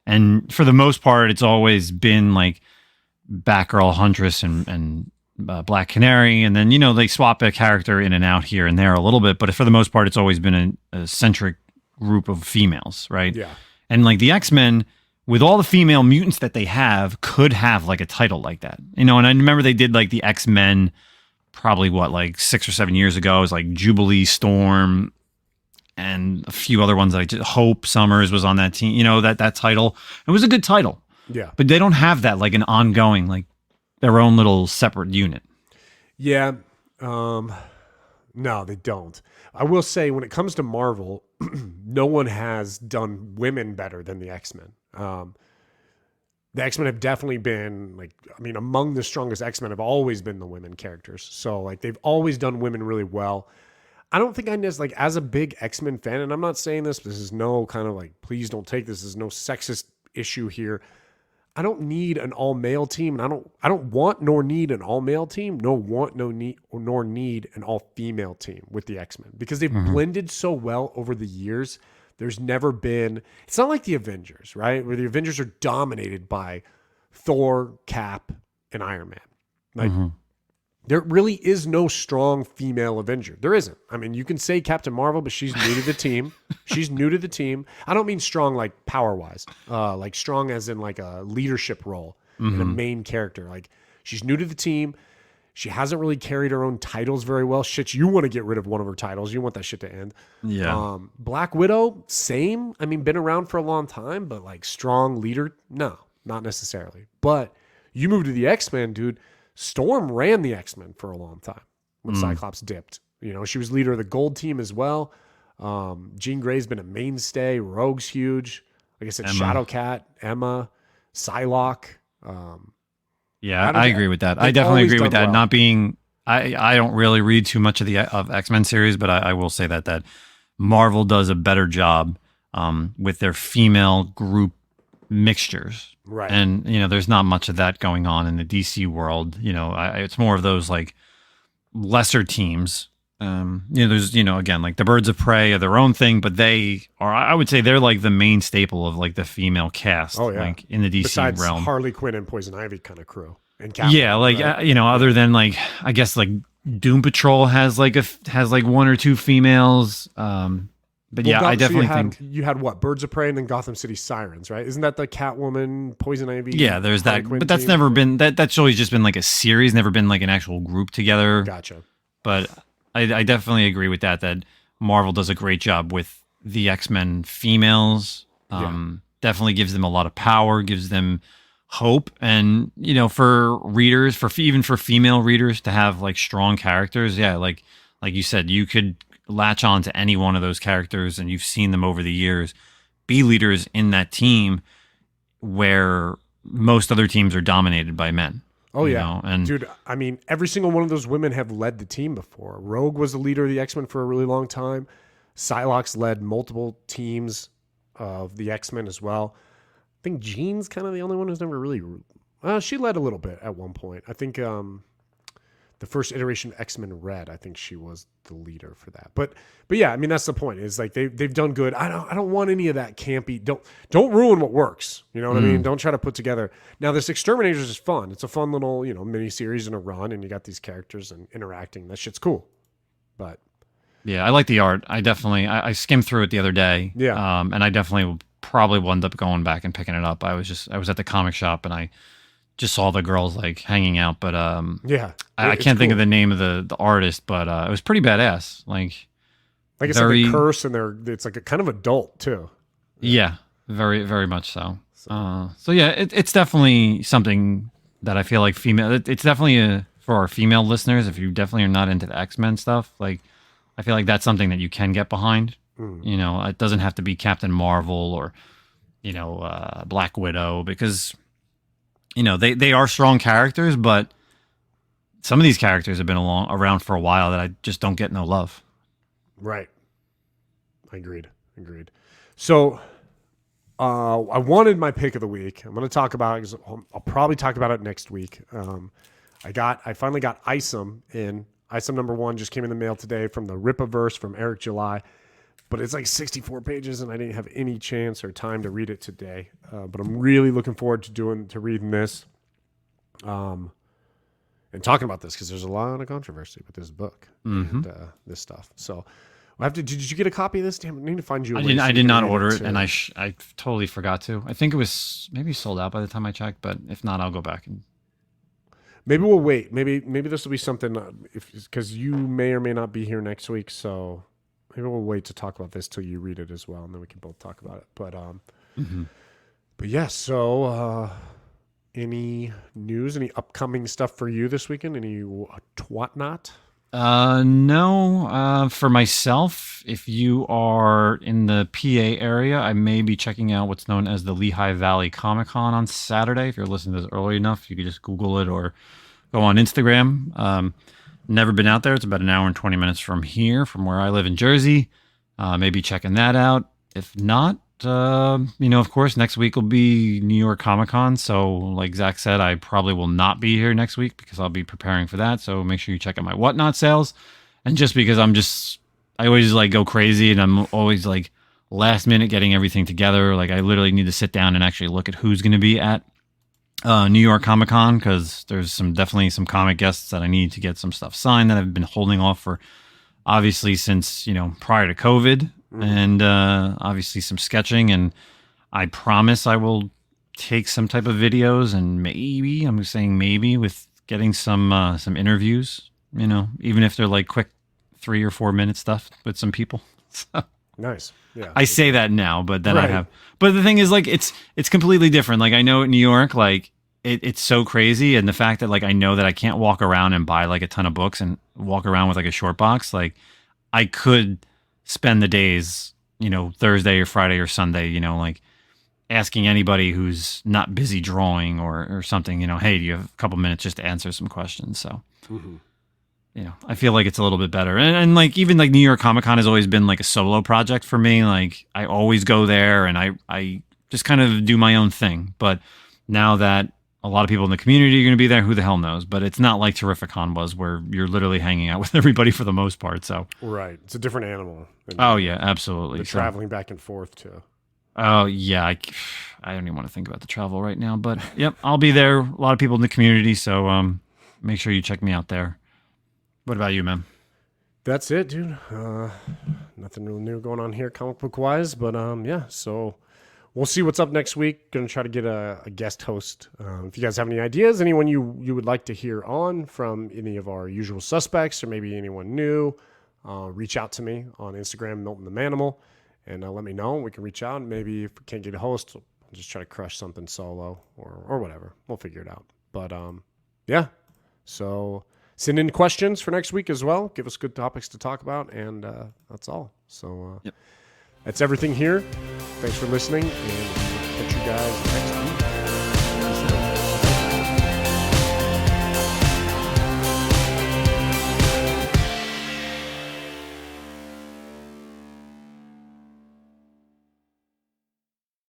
and for the most part, it's always been like Batgirl, Huntress, and Black Canary, and then they swap a character in and out here and there a little bit, but for the most part, it's always been a centric group of females, right? Yeah. And like the X-Men, with all the female mutants that they have, could have like a title like that. And I remember they did like the X-Men probably like 6 or 7 years ago. It was like Jubilee, Storm, and a few other ones like Hope Summers was on that team. That title. It was a good title. Yeah. But they don't have that like an ongoing, like their own little separate unit. Yeah. No, they don't. I will say when it comes to Marvel, no one has done women better than the X-Men. The X-Men have definitely been among the strongest X-Men have always been the women characters. So like they've always done women really well. I don't think as a big X-Men fan, and I'm not saying this is no kind of like, please don't take this as no sexist issue here. I don't need an all-male team, and I don't want nor need an all-male team, nor need an all-female team with the X-Men because they've blended so well over the years. There's never been. It's not like the Avengers, right? Where the Avengers are dominated by Thor, Cap, and Iron Man. Like there really is no strong female Avenger. There isn't. I mean, you can say Captain Marvel, but she's new to the team. She's new to the team. I don't mean strong like power-wise. Like strong as in like a leadership role and a main character. Like she's new to the team. She hasn't really carried her own titles very well. Shit, you want to get rid of one of her titles. You want that shit to end. Yeah. Black Widow, same. I mean, been around for a long time, but like strong leader, no, not necessarily. But you move to the X-Men, dude. Storm ran the X-Men for a long time when Cyclops dipped. She was leader of the Gold Team as well. Jean Grey's been a mainstay. Rogue's huge. Like I said, Shadowcat, Emma, Psylocke. Yeah, I agree with that. I definitely agree with that. Well. Not being, I don't really read too much of X-Men series, but I will say that Marvel does a better job with their female group mixtures. Right. And, there's not much of that going on in the DC world. It's more of those like lesser teams. There's, again, like the Birds of Prey are their own thing, but they are, I would say they're like the main staple of like the female cast, like in the DC Besides realm. Harley Quinn and Poison Ivy kind of crew. And Catwoman, yeah, like, right? Other than like, I guess like Doom Patrol has like one or two females. But yeah, I definitely think you had what? Birds of Prey and then Gotham City Sirens, right? Isn't that the Catwoman, Poison Ivy? Yeah, there's Harley that, Quinn but that's team? never been that's always just been like a series, never been like an actual group together. Gotcha. But I definitely agree with that Marvel does a great job with the X-Men females. Definitely gives them a lot of power, gives them hope, and for readers, even for female readers to have like strong characters. Yeah, like you said, you could latch on to any one of those characters, and you've seen them over the years be leaders in that team where most other teams are dominated by men. Oh yeah. And dude, I mean, every single one of those women have led the team before. Rogue was the leader of the X-Men for a really long time. Psylocke led multiple teams of the X-Men as well. I think Jean's kind of the only one who's never really she led a little bit at one point. I think the first iteration of X-Men Red, I think she was the leader for that. But yeah, I mean that's the point. Is like they've done good. I don't want any of that campy. Don't ruin what works. You know what I mean? Don't try to put together. Now this Exterminators is fun. It's a fun little mini series in a run, and you got these characters and interacting. That shit's cool. But yeah, I like the art. I skimmed through it the other day. Yeah. And I definitely probably will end up going back and picking it up. I was at the comic shop and I just saw the girls like hanging out, but yeah, I can't think of the name of the artist, but it was pretty badass. Like I said, they curse and it's like a kind of adult too. Yeah. Very, very much so. So yeah, it's definitely something that I feel like it's definitely for our female listeners. If you definitely are not into the X-Men stuff, like I feel like that's something that you can get behind. You know, it doesn't have to be Captain Marvel or, you know, Black Widow, because, you know, they are strong characters, but some of these characters have been around for a while that I just don't get no love. Right. Agreed. So I wanted my pick of the week. I'm going to talk about it. I'll probably talk about it next week. I finally got Isom in. Isom #1 just came in the mail today from the Rippaverse from Eric July. But it's like 64 pages, and I didn't have any chance or time to read it today. But I'm really looking forward to reading this, and talking about this, because there's a lot of controversy with this book and this stuff. So I have to. Did you get a copy of this? Damn, I need to find you. I did not order it, and I totally forgot to. I think it was maybe sold out by the time I checked, but if not, I'll go back and. Maybe we'll wait. Maybe this will be something because you may or may not be here next week, so. Maybe we'll wait to talk about this till you read it as well, and then we can both talk about it. But yeah. So, any news? Any upcoming stuff for you this weekend? Any whatnot? No. For myself, if you are in the PA area, I may be checking out what's known as the Lehigh Valley ComicCon on Saturday. If you're listening to this early enough, you could just Google it or go on Instagram. Never been out there. It's about an hour and 20 minutes from here, from where I live in Jersey. Maybe checking that out. If not, you know, of course, next week will be New York ComicCon. So like Zack said, I probably will not be here next week because I'll be preparing for that. So make sure you check out my Whatnot sales. And just because I always like go crazy, and I'm always like last minute getting everything together. Like I literally need to sit down and actually look at who's going to be at New York Comic Con, because there's definitely some comic guests that I need to get some stuff signed that I've been holding off for, obviously since, you know, prior to COVID, and obviously some sketching, and I promise I will take some type of videos, and maybe I'm saying maybe with getting some interviews, you know, even if they're like quick 3 or 4 minute stuff with some people. So. Nice. Yeah. I say that now, but then I have. But the thing is, like, it's completely different. Like, I know in New York, like, it's so crazy, and the fact that like I know that I can't walk around and buy like a ton of books and walk around with like a short box. Like, I could spend the days, you know, Thursday or Friday or Sunday, you know, like asking anybody who's not busy drawing or something, you know, hey, do you have a couple minutes just to answer some questions? So. You know, I feel like it's a little bit better. And like, even like New York Comic Con has always been like a solo project for me. Like I always go there and I just kind of do my own thing. But now that a lot of people in the community are going to be there, who the hell knows? But it's not like Terrificon was, where you're literally hanging out with everybody for the most part. So right. It's a different animal. Oh yeah, absolutely. The traveling back and forth too. Oh yeah. I don't even want to think about the travel right now, but yep, I'll be there. A lot of people in the community. So make sure you check me out there. What about you, man? That's it, dude. Nothing really new going on here comic book wise, but yeah, so we'll see what's up next week. Gonna try to get a guest host. If you guys have any ideas, anyone you would like to hear on from any of our usual suspects, or maybe anyone new, reach out to me on Instagram, Milton the Manimal, and let me know. We can reach out, and maybe if we can't get a host, we'll just try to crush something solo or whatever. We'll figure it out. But yeah, so send in questions for next week as well. Give us good topics to talk about, and that's all. So that's everything here. Thanks for listening, and we'll catch you guys next week.